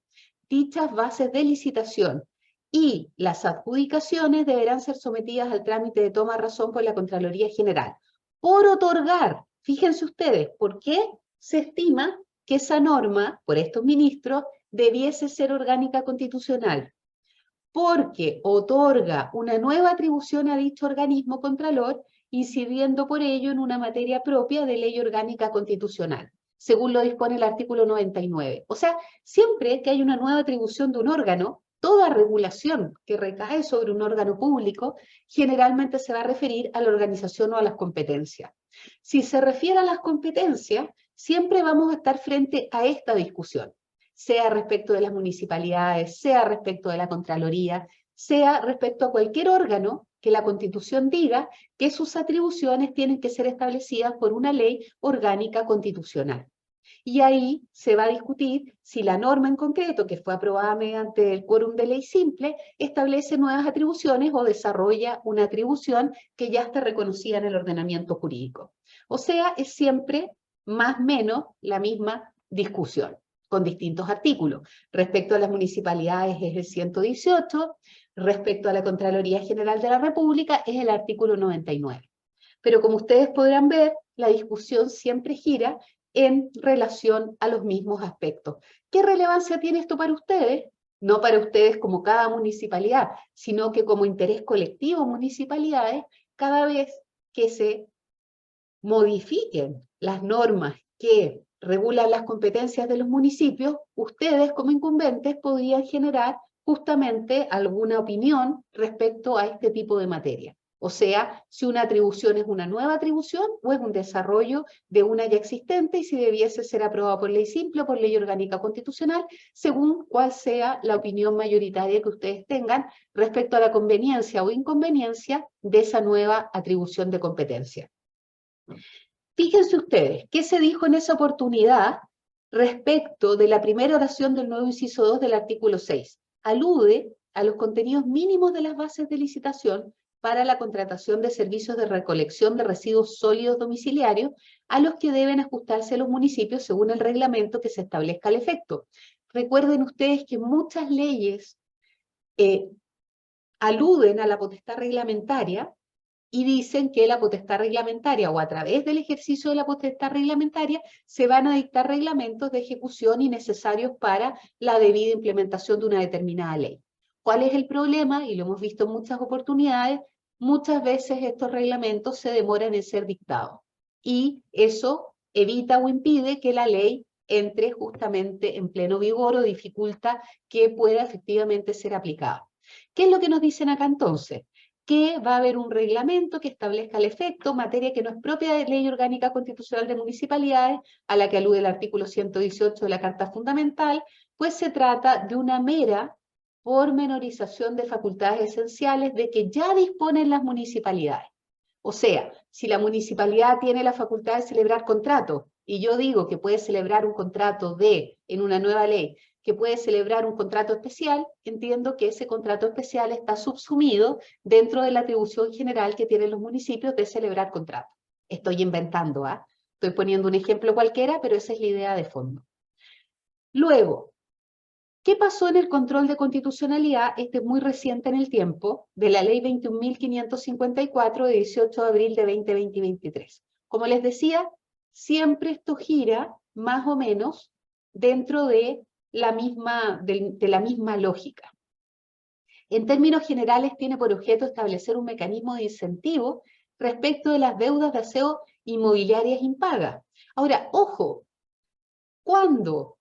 Dichas bases de licitación y las adjudicaciones deberán ser sometidas al trámite de toma de razón por la Contraloría General. Por otorgar, fíjense ustedes, ¿por qué se estima que esa norma, por estos ministros, debiese ser orgánica constitucional? Porque otorga una nueva atribución a dicho organismo contralor, incidiendo por ello en una materia propia de ley orgánica constitucional, según lo dispone el artículo 99. O sea, siempre que hay una nueva atribución de un órgano, toda regulación que recae sobre un órgano público generalmente se va a referir a la organización o a las competencias. Si se refiere a las competencias, siempre vamos a estar frente a esta discusión, sea respecto de las municipalidades, sea respecto de la Contraloría, sea respecto a cualquier órgano que la Constitución diga que sus atribuciones tienen que ser establecidas por una ley orgánica constitucional. Y ahí se va a discutir si la norma en concreto, que fue aprobada mediante el quórum de ley simple, establece nuevas atribuciones o desarrolla una atribución que ya está reconocida en el ordenamiento jurídico. O sea, es siempre más o menos la misma discusión, con distintos artículos. Respecto a las municipalidades es el 118, respecto a la Contraloría General de la República es el artículo 99. Pero como ustedes podrán ver, la discusión siempre gira en relación a los mismos aspectos. ¿Qué relevancia tiene esto para ustedes? No para ustedes como cada municipalidad, sino que como interés colectivo municipalidades, cada vez que se modifiquen las normas que regulan las competencias de los municipios, ustedes como incumbentes podrían generar justamente alguna opinión respecto a este tipo de materia. O sea, si una atribución es una nueva atribución o es un desarrollo de una ya existente y si debiese ser aprobada por ley simple o por ley orgánica constitucional, según cuál sea la opinión mayoritaria que ustedes tengan respecto a la conveniencia o inconveniencia de esa nueva atribución de competencia. Fíjense ustedes, ¿qué se dijo en esa oportunidad respecto de la primera oración del nuevo inciso 2 del artículo 6? Alude a los contenidos mínimos de las bases de licitación para la contratación de servicios de recolección de residuos sólidos domiciliarios a los que deben ajustarse los municipios según el reglamento que se establezca al efecto. Recuerden ustedes que muchas leyes aluden a la potestad reglamentaria y dicen que la potestad reglamentaria o a través del ejercicio de la potestad reglamentaria se van a dictar reglamentos de ejecución y necesarios para la debida implementación de una determinada ley. ¿Cuál es el problema? Y lo hemos visto en muchas oportunidades, muchas veces estos reglamentos se demoran en ser dictados y eso evita o impide que la ley entre justamente en pleno vigor o dificulta que pueda efectivamente ser aplicada. ¿Qué es lo que nos dicen acá entonces? Que va a haber un reglamento que establezca el efecto, materia que no es propia de Ley Orgánica Constitucional de Municipalidades, a la que alude el artículo 118 de la Carta Fundamental, pues se trata de una mera pormenorización de facultades esenciales de que ya disponen las municipalidades. O sea, si la municipalidad tiene la facultad de celebrar contratos, y yo digo que puede celebrar un contrato en una nueva ley, que puede celebrar un contrato especial, entiendo que ese contrato especial está subsumido dentro de la atribución general que tienen los municipios de celebrar contratos. Estoy inventando, ¿ah? Estoy poniendo un ejemplo cualquiera, pero esa es la idea de fondo. Luego, ¿qué pasó en el control de constitucionalidad? Este es muy reciente en el tiempo, de la ley 21.554 de 18 de abril de 2023. Como les decía, siempre esto gira más o menos dentro de la misma lógica. En términos generales, tiene por objeto establecer un mecanismo de incentivo respecto de las deudas de aseo inmobiliarias impagas. Ahora, ojo, cuando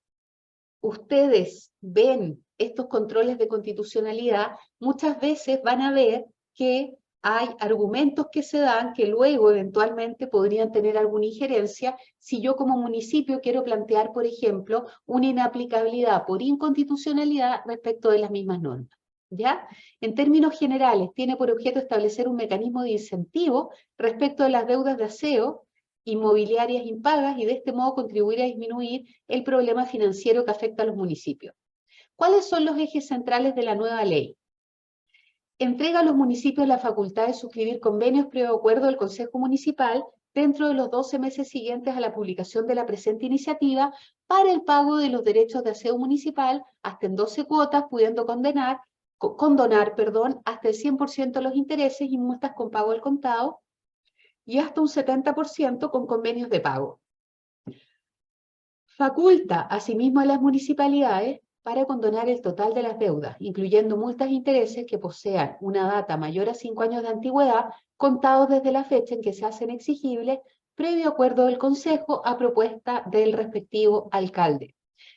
ustedes ven estos controles de constitucionalidad, muchas veces van a ver que hay argumentos que se dan que luego eventualmente podrían tener alguna injerencia si yo como municipio quiero plantear, por ejemplo, una inaplicabilidad por inconstitucionalidad respecto de las mismas normas. ¿Ya? En términos generales, tiene por objeto establecer un mecanismo de incentivo respecto de las deudas de aseo inmobiliarias impagas y de este modo contribuir a disminuir el problema financiero que afecta a los municipios. ¿Cuáles son los ejes centrales de la nueva ley? Entrega a los municipios la facultad de suscribir convenios previo acuerdo del Consejo Municipal dentro de los 12 meses siguientes a la publicación de la presente iniciativa para el pago de los derechos de aseo municipal hasta en 12 cuotas, pudiendo condonar hasta el 100% de los intereses y multas con pago al contado, y hasta un 70% con convenios de pago. Faculta asimismo a las municipalidades para condonar el total de las deudas, incluyendo multas e intereses que posean una data mayor a 5 años de antigüedad, contados desde la fecha en que se hacen exigibles, previo acuerdo del Consejo a propuesta del respectivo alcalde.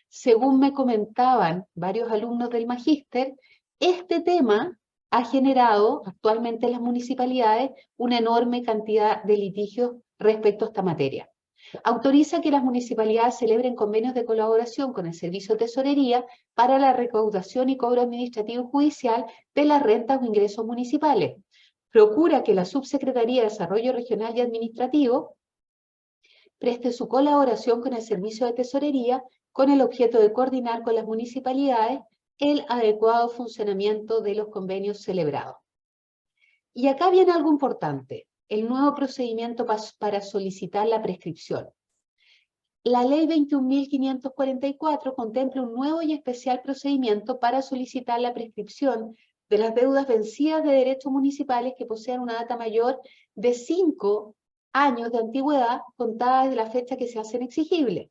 Según me comentaban varios alumnos del magíster, este tema ha generado actualmente en las municipalidades una enorme cantidad de litigios respecto a esta materia. Autoriza que las municipalidades celebren convenios de colaboración con el Servicio de Tesorería para la recaudación y cobro administrativo y judicial de las rentas o ingresos municipales. Procura que la Subsecretaría de Desarrollo Regional y Administrativo preste su colaboración con el Servicio de Tesorería con el objeto de coordinar con las municipalidades el adecuado funcionamiento de los convenios celebrados. Y acá viene algo importante, el nuevo procedimiento para solicitar la prescripción. La ley 21.544 contempla un nuevo y especial procedimiento para solicitar la prescripción de las deudas vencidas de derechos municipales que posean una data mayor de 5 años de antigüedad contada desde la fecha que se hacen exigibles.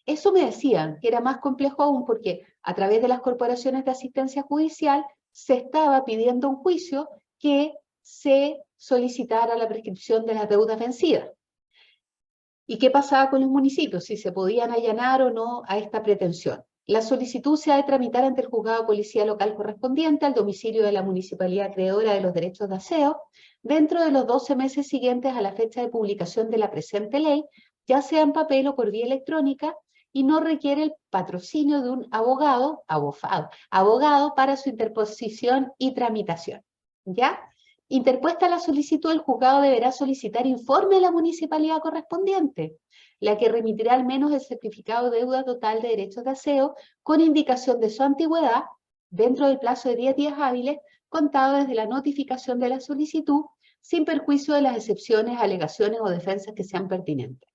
Eso me decían que era más complejo aún porque a través de las corporaciones de asistencia judicial se estaba pidiendo un juicio que se solicitara la prescripción de las deudas vencidas. ¿Y qué pasaba con los municipios? Si se podían allanar o no a esta pretensión. La solicitud se ha de tramitar ante el juzgado de policía local correspondiente al domicilio de la municipalidad acreedora de los derechos de aseo dentro de los 12 meses siguientes a la fecha de publicación de la presente ley, ya sea en papel o por vía electrónica, y no requiere el patrocinio de un abogado para su interposición y tramitación. ¿Ya? Interpuesta la solicitud, el juzgado deberá solicitar informe a la municipalidad correspondiente, la que remitirá al menos el certificado de deuda total de derechos de aseo con indicación de su antigüedad dentro del plazo de 10 días hábiles contado desde la notificación de la solicitud, sin perjuicio de las excepciones, alegaciones o defensas que sean pertinentes.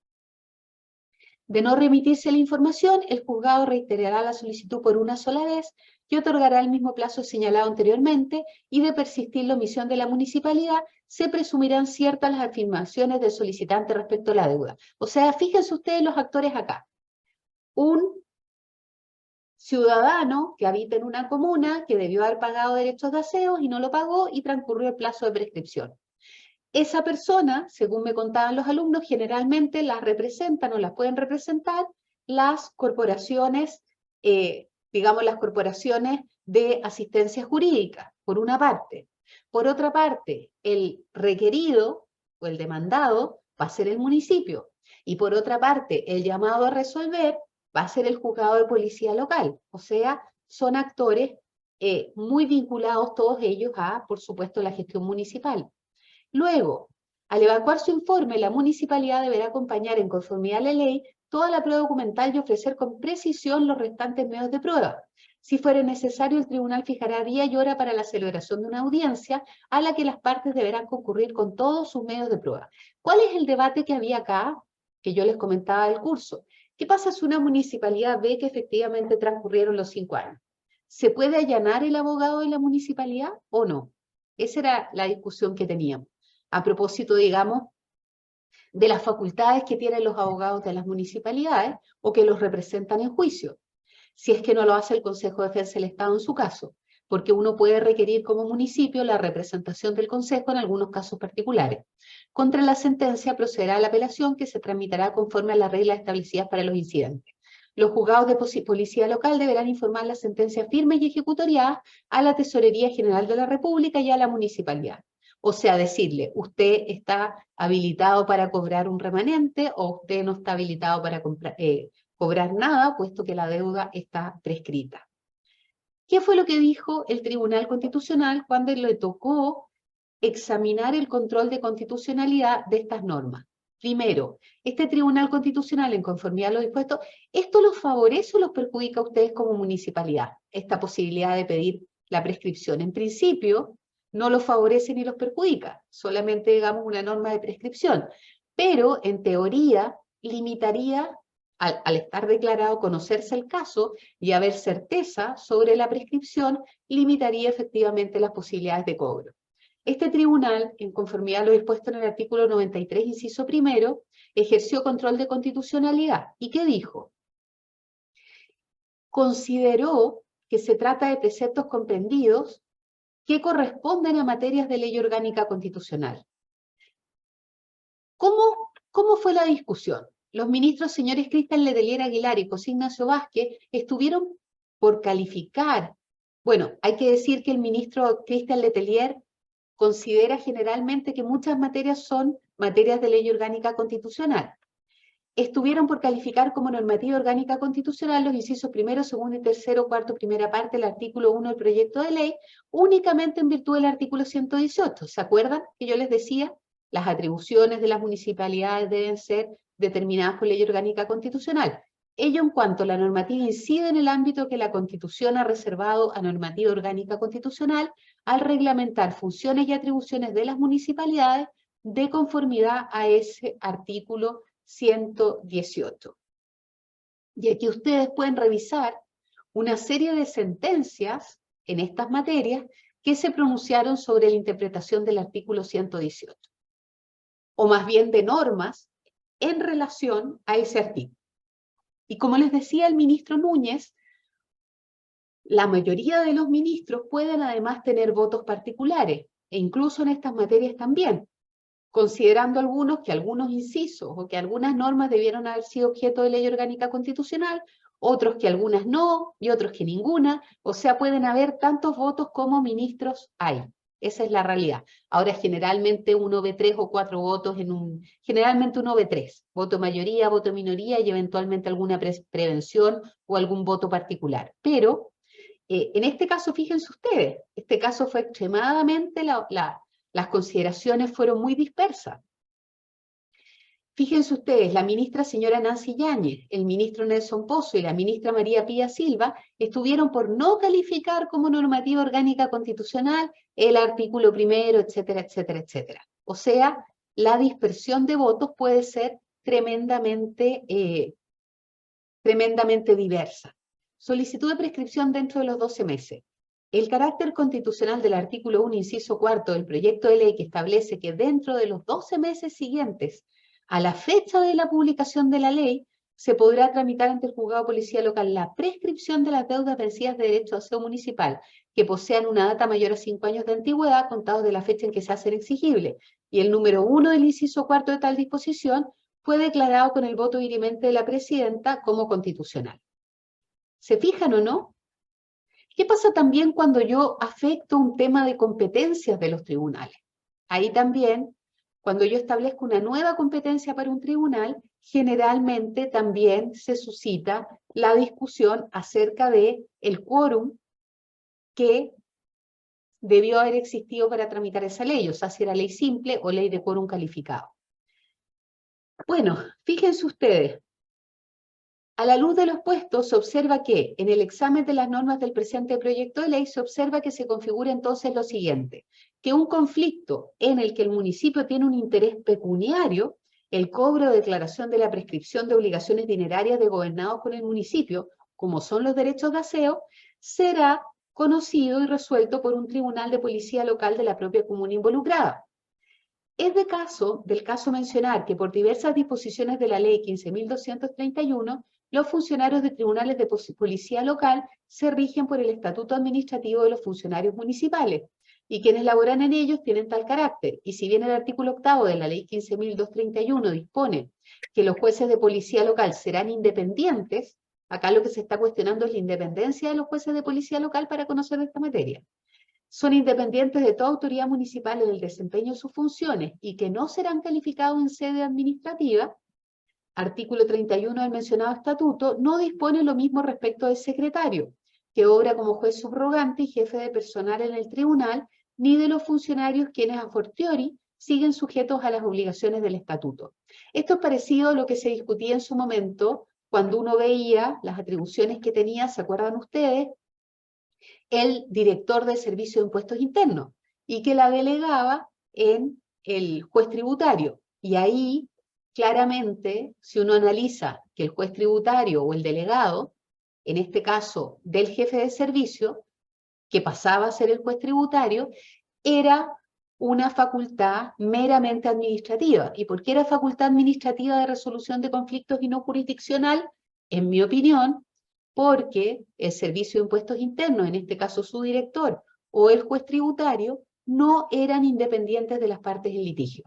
De no remitirse la información, el juzgado reiterará la solicitud por una sola vez y otorgará el mismo plazo señalado anteriormente, y de persistir la omisión de la municipalidad, se presumirán ciertas las afirmaciones del solicitante respecto a la deuda. O sea, fíjense ustedes los actores acá. Un ciudadano que habita en una comuna que debió haber pagado derechos de aseo y no lo pagó y transcurrió el plazo de prescripción. Esa persona, según me contaban los alumnos, generalmente las representan o las pueden representar las corporaciones, digamos las corporaciones de asistencia jurídica, por una parte. Por otra parte, el requerido o el demandado va a ser el municipio. Y por otra parte, el llamado a resolver va a ser el juzgado de policía local. O sea, son actores muy vinculados todos ellos a, por supuesto, la gestión municipal. Luego, al evacuar su informe, la municipalidad deberá acompañar en conformidad a la ley toda la prueba documental y ofrecer con precisión los restantes medios de prueba. Si fuera necesario, el tribunal fijará día y hora para la celebración de una audiencia a la que las partes deberán concurrir con todos sus medios de prueba. ¿Cuál es el debate que había acá, que yo les comentaba del curso? ¿Qué pasa si una municipalidad ve que efectivamente transcurrieron los 5 años? ¿Se puede allanar el abogado de la municipalidad o no? Esa era la discusión que teníamos. A propósito, digamos, de las facultades que tienen los abogados de las municipalidades o que los representan en juicio, si es que no lo hace el Consejo de Defensa del Estado en su caso, porque uno puede requerir como municipio la representación del Consejo en algunos casos particulares. Contra la sentencia procederá la apelación que se tramitará conforme a las reglas establecidas para los incidentes. Los juzgados de policía local deberán informar las sentencias firmes y ejecutoriadas a la Tesorería General de la República y a la municipalidad. O sea, decirle, usted está habilitado para cobrar un remanente o usted no está habilitado para cobrar nada, puesto que la deuda está prescrita. ¿Qué fue lo que dijo el Tribunal Constitucional cuando le tocó examinar el control de constitucionalidad de estas normas? Primero, este Tribunal Constitucional, en conformidad a lo dispuesto, ¿esto los favorece o los perjudica a ustedes como municipalidad? Esta posibilidad de pedir la prescripción. En principio, no los favorece ni los perjudica, solamente, digamos, una norma de prescripción. Pero, en teoría, limitaría, al estar declarado, conocerse el caso y haber certeza sobre la prescripción, limitaría efectivamente las posibilidades de cobro. Este tribunal, en conformidad a lo dispuesto en el artículo 93, inciso primero, ejerció control de constitucionalidad. ¿Y qué dijo? Consideró que se trata de preceptos comprendidos que corresponden a materias de ley orgánica constitucional. ¿Cómo fue la discusión? Los ministros señores Cristian Letelier Aguilar y José Ignacio Vázquez estuvieron por calificar. Bueno, hay que decir que el ministro Cristian Letelier considera generalmente que muchas materias son materias de ley orgánica constitucional. Estuvieron por calificar como normativa orgánica constitucional los incisos primero, segundo y tercero, cuarto, primera parte del artículo 1 del proyecto de ley, únicamente en virtud del artículo 118. ¿Se acuerdan que yo les decía? Las atribuciones de las municipalidades deben ser determinadas por ley orgánica constitucional. Ello en cuanto la normativa incide en el ámbito que la Constitución ha reservado a normativa orgánica constitucional al reglamentar funciones y atribuciones de las municipalidades de conformidad a ese artículo 118. Y aquí ustedes pueden revisar una serie de sentencias en estas materias que se pronunciaron sobre la interpretación del artículo 118, o más bien de normas en relación a ese artículo. Y como les decía el ministro Núñez, la mayoría de los ministros pueden además tener votos particulares, e incluso en estas materias también, considerando algunos que algunos incisos o que algunas normas debieron haber sido objeto de ley orgánica constitucional, otros que algunas no, y otros que ninguna. O sea, pueden haber tantos votos como ministros hay. Esa es la realidad. Ahora, generalmente uno ve 3 o 4 votos generalmente uno ve 3, voto mayoría, voto minoría y eventualmente alguna prevención o algún voto particular. Pero, en este caso, fíjense ustedes, este caso fue extremadamente, las consideraciones fueron muy dispersas. Fíjense ustedes, la ministra señora Nancy Yáñez, el ministro Nelson Pozo y la ministra María Pía Silva estuvieron por no calificar como normativa orgánica constitucional el artículo primero, etcétera, etcétera, etcétera. O sea, la dispersión de votos puede ser tremendamente diversa. Solicitud de prescripción dentro de los 12 meses. El carácter constitucional del artículo 1, inciso cuarto del proyecto de ley que establece que dentro de los 12 meses siguientes a la fecha de la publicación de la ley, se podrá tramitar ante el juzgado de policía local la prescripción de las deudas vencidas de derecho a aseo municipal que posean una data mayor a 5 años de antigüedad contados de la fecha en que se hacen exigibles. Y el número 1 del inciso cuarto de tal disposición fue declarado con el voto dirimente de la presidenta como constitucional. ¿Se fijan o no? ¿Qué pasa también cuando yo afecto un tema de competencias de los tribunales? Ahí también, cuando yo establezco una nueva competencia para un tribunal, generalmente también se suscita la discusión acerca de el quórum que debió haber existido para tramitar esa ley, o sea, si era ley simple o ley de quórum calificado. Bueno, fíjense ustedes, A la luz de lo expuesto, se observa que en el examen de las normas del presente proyecto de ley se observa que se configura entonces lo siguiente, que un conflicto en el que el municipio tiene un interés pecuniario, el cobro de declaración de la prescripción de obligaciones dinerarias de gobernados con el municipio, como son los derechos de aseo, será conocido y resuelto por un tribunal de policía local de la propia comuna involucrada. Es del caso mencionar que por diversas disposiciones de la ley 15.231, los funcionarios de tribunales de policía local se rigen por el estatuto administrativo de los funcionarios municipales, y quienes laboran en ellos tienen tal carácter. Y si bien el artículo 8º de la ley 15.231 dispone que los jueces de policía local serán independientes, acá lo que se está cuestionando es la independencia de los jueces de policía local para conocer esta materia. Son independientes de toda autoridad municipal en el desempeño de sus funciones y que no serán calificados en sede administrativa. Artículo 31 del mencionado estatuto no dispone lo mismo respecto del secretario, que obra como juez subrogante y jefe de personal en el tribunal, ni de los funcionarios quienes a fortiori siguen sujetos a las obligaciones del estatuto. Esto es parecido a lo que se discutía en su momento cuando uno veía las atribuciones que tenía, ¿se acuerdan ustedes?, el director del Servicio de Impuestos Internos, y que la delegaba en el juez tributario. Y ahí, claramente, si uno analiza que el juez tributario o el delegado, en este caso del jefe de servicio, que pasaba a ser el juez tributario, era una facultad meramente administrativa. ¿Y por qué era facultad administrativa de resolución de conflictos y no jurisdiccional? En mi opinión, porque el Servicio de Impuestos Internos, en este caso su director, o el juez tributario, no eran independientes de las partes en litigio.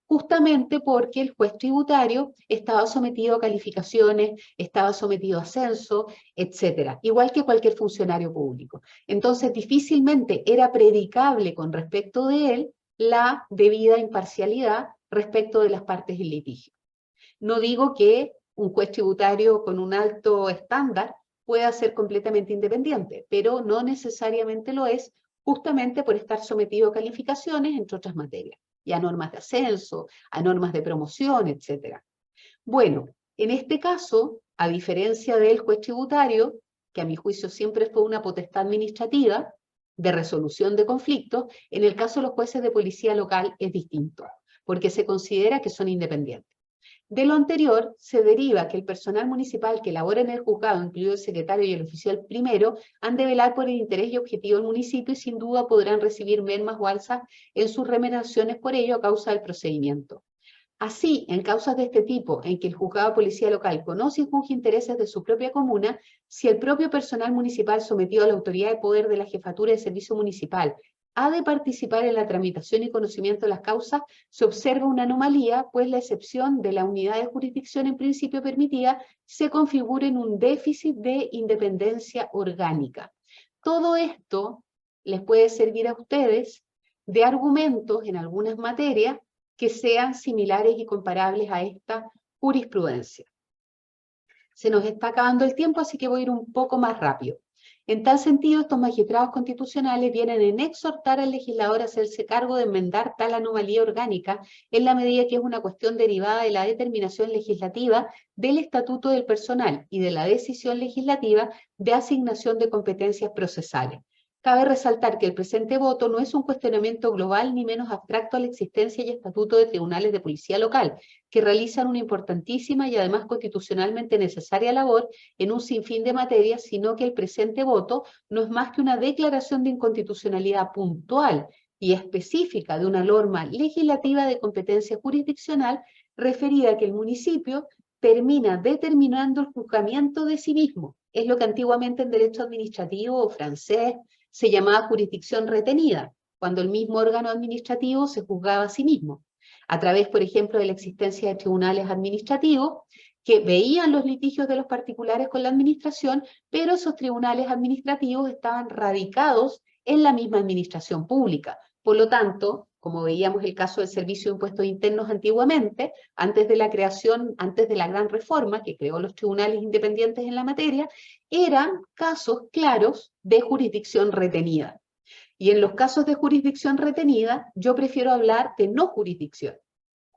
Justamente porque el juez tributario estaba sometido a calificaciones, estaba sometido a censo, etc., igual que cualquier funcionario público. Entonces, difícilmente era predicable con respecto de él la debida imparcialidad respecto de las partes en litigio. No digo que un juez tributario con un alto estándar pueda ser completamente independiente, pero no necesariamente lo es, justamente por estar sometido a calificaciones, entre otras materias, y a normas de ascenso, a normas de promoción, etc. Bueno, en este caso, a diferencia del juez tributario, que a mi juicio siempre fue una potestad administrativa de resolución de conflictos, en el caso de los jueces de policía local es distinto, porque se considera que son independientes. De lo anterior, se deriva que el personal municipal que labora en el juzgado, incluido el secretario y el oficial primero, han de velar por el interés y objetivo del municipio y sin duda podrán recibir mermas o alzas en sus remuneraciones por ello a causa del procedimiento. Así, en causas de este tipo, en que el juzgado de policía local conoce y juzga intereses de su propia comuna, si el propio personal municipal sometido a la autoridad de poder de la jefatura de servicio municipal ha de participar en la tramitación y conocimiento de las causas, se observa una anomalía, pues la excepción de la unidad de jurisdicción en principio permitida se configura en un déficit de independencia orgánica. Todo esto les puede servir a ustedes de argumentos en algunas materias que sean similares y comparables a esta jurisprudencia. Se nos está acabando el tiempo, así que voy a ir un poco más rápido. En tal sentido, estos magistrados constitucionales vienen en exhortar al legislador a hacerse cargo de enmendar tal anomalía orgánica en la medida que es una cuestión derivada de la determinación legislativa del estatuto del personal y de la decisión legislativa de asignación de competencias procesales. Cabe resaltar que el presente voto no es un cuestionamiento global ni menos abstracto a la existencia y estatuto de tribunales de policía local, que realizan una importantísima y además constitucionalmente necesaria labor en un sinfín de materias, sino que el presente voto no es más que una declaración de inconstitucionalidad puntual y específica de una norma legislativa de competencia jurisdiccional referida a que el municipio termina determinando el juzgamiento de sí mismo. Es lo que antiguamente en derecho administrativo o francés se llamaba jurisdicción retenida, cuando el mismo órgano administrativo se juzgaba a sí mismo, a través, por ejemplo, de la existencia de tribunales administrativos que veían los litigios de los particulares con la administración, pero esos tribunales administrativos estaban radicados en la misma administración pública. Por lo tanto, como veíamos el caso del Servicio de Impuestos Internos antiguamente, antes de la creación, antes de la gran reforma que creó los tribunales independientes en la materia, eran casos claros de jurisdicción retenida. Y en los casos de jurisdicción retenida, yo prefiero hablar de no jurisdicción.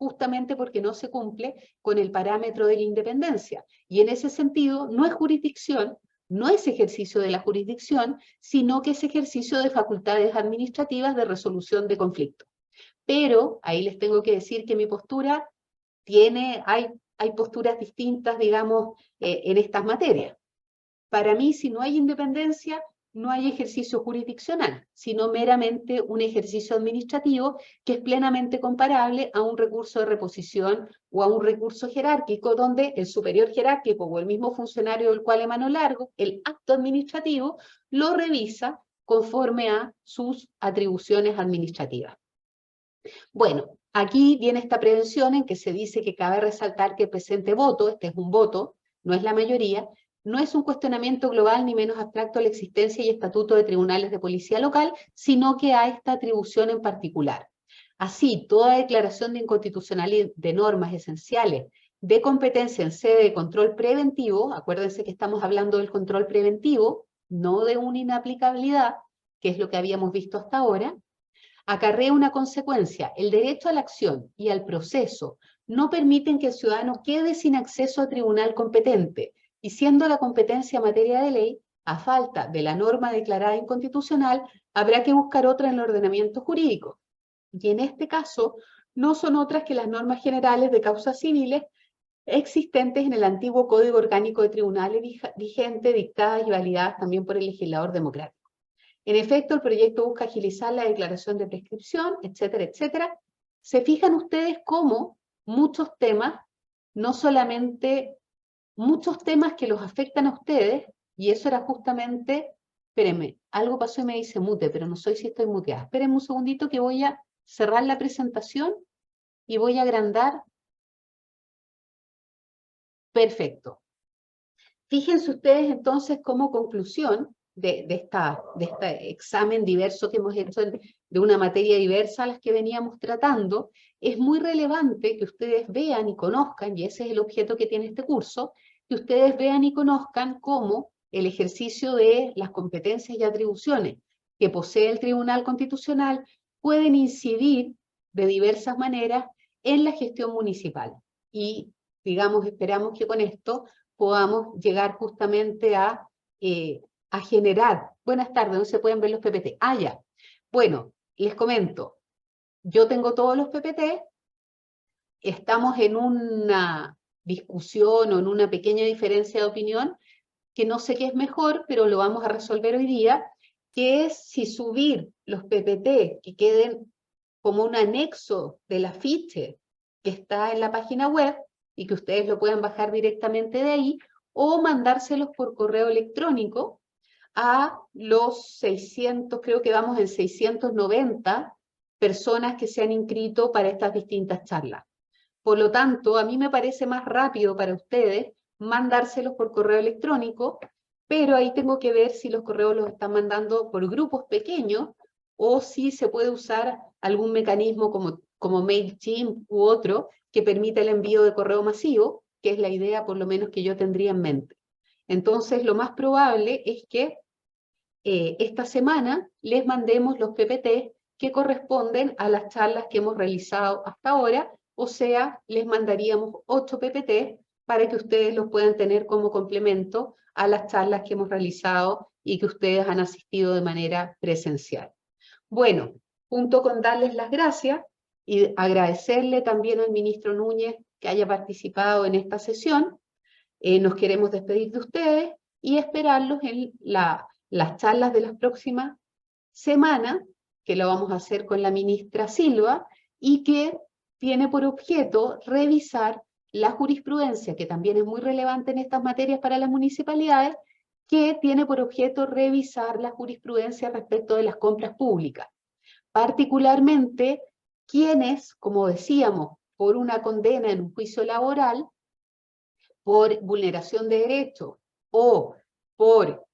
justamente porque no se cumple con el parámetro de la independencia. Y en ese sentido, no es jurisdicción, no es ejercicio de la jurisdicción, sino que es ejercicio de facultades administrativas de resolución de conflictos. Pero ahí les tengo que decir que mi postura hay posturas distintas, digamos, en estas materias. Para mí, si no hay independencia, no hay ejercicio jurisdiccional, sino meramente un ejercicio administrativo que es plenamente comparable a un recurso de reposición o a un recurso jerárquico, donde el superior jerárquico o el mismo funcionario del cual emanó el acto administrativo, lo revisa conforme a sus atribuciones administrativas. Bueno, aquí viene esta prevención en que se dice que cabe resaltar que el presente voto, este es un voto, no es la mayoría, no es un cuestionamiento global ni menos abstracto a la existencia y estatuto de tribunales de policía local, sino que a esta atribución en particular. Así, toda declaración de inconstitucionalidad de normas esenciales de competencia en sede de control preventivo, acuérdense que estamos hablando del control preventivo, no de una inaplicabilidad, que es lo que habíamos visto hasta ahora, acarrea una consecuencia. El derecho a la acción y al proceso no permiten que el ciudadano quede sin acceso a tribunal competente, y siendo la competencia materia de ley, a falta de la norma declarada inconstitucional, habrá que buscar otra en el ordenamiento jurídico. Y en este caso, no son otras que las normas generales de causas civiles existentes en el antiguo Código Orgánico de Tribunales vigente, dictadas y validadas también por el legislador democrático. En efecto, el proyecto busca agilizar la declaración de prescripción, etcétera, etcétera. ¿Se fijan ustedes cómo muchos temas, no solamente muchos temas que los afectan a ustedes, y eso era justamente, espérenme, algo pasó y me dice mute, pero no sé si estoy muteada. Espérenme un segundito que voy a cerrar la presentación y voy a agrandar. Perfecto. Fíjense ustedes entonces como conclusión de este examen diverso que hemos hecho de una materia diversa a las que veníamos tratando, es muy relevante que ustedes vean y conozcan, y ese es el objeto que tiene este curso, que ustedes vean y conozcan cómo el ejercicio de las competencias y atribuciones que posee el Tribunal Constitucional pueden incidir de diversas maneras en la gestión municipal. Y, digamos, esperamos que con esto podamos llegar justamente a generar. Buenas tardes, ¿no se pueden ver los PPT? Ah, ya. Bueno, les comento, yo tengo todos los PPT, estamos en una discusión o en una pequeña diferencia de opinión, que no sé qué es mejor, pero lo vamos a resolver hoy día, que es si subir los PPT que queden como un anexo del afiche que está en la página web, y que ustedes lo puedan bajar directamente de ahí, o mandárselos por correo electrónico a los 600, creo que vamos en 690 personas que se han inscrito para estas distintas charlas. Por lo tanto, a mí me parece más rápido para ustedes mandárselos por correo electrónico, pero ahí tengo que ver si los correos los están mandando por grupos pequeños o si se puede usar algún mecanismo como MailChimp u otro que permita el envío de correo masivo, que es la idea por lo menos que yo tendría en mente. Entonces, lo más probable es que esta semana les mandemos los PPT que corresponden a las charlas que hemos realizado hasta ahora, o sea, les mandaríamos 8 PPT para que ustedes los puedan tener como complemento a las charlas que hemos realizado y que ustedes han asistido de manera presencial. Bueno, junto con darles las gracias y agradecerle también al ministro Núñez que haya participado en esta sesión, nos queremos despedir de ustedes y esperarlos en las charlas de las próximas semanas, que lo vamos a hacer con la ministra Silva, y que tiene por objeto revisar la jurisprudencia, que también es muy relevante en estas materias para las municipalidades, que tiene por objeto revisar la jurisprudencia respecto de las compras públicas. Particularmente, quienes, como decíamos, por una condena en un juicio laboral, por vulneración de derechos o por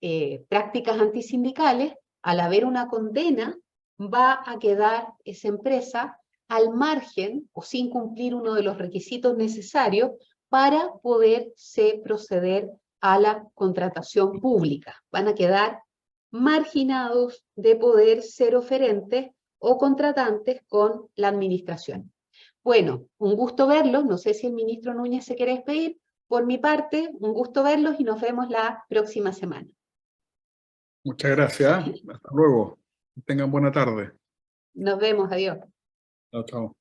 prácticas antisindicales, al haber una condena, va a quedar esa empresa al margen o sin cumplir uno de los requisitos necesarios para poderse proceder a la contratación pública. Van a quedar marginados de poder ser oferentes o contratantes con la administración. Bueno, un gusto verlos. No sé si el ministro Núñez se quiere despedir. Por mi parte, un gusto verlos y nos vemos la próxima semana. Muchas gracias. Hasta luego. Tengan buena tarde. Nos vemos, adiós. Chao, chao.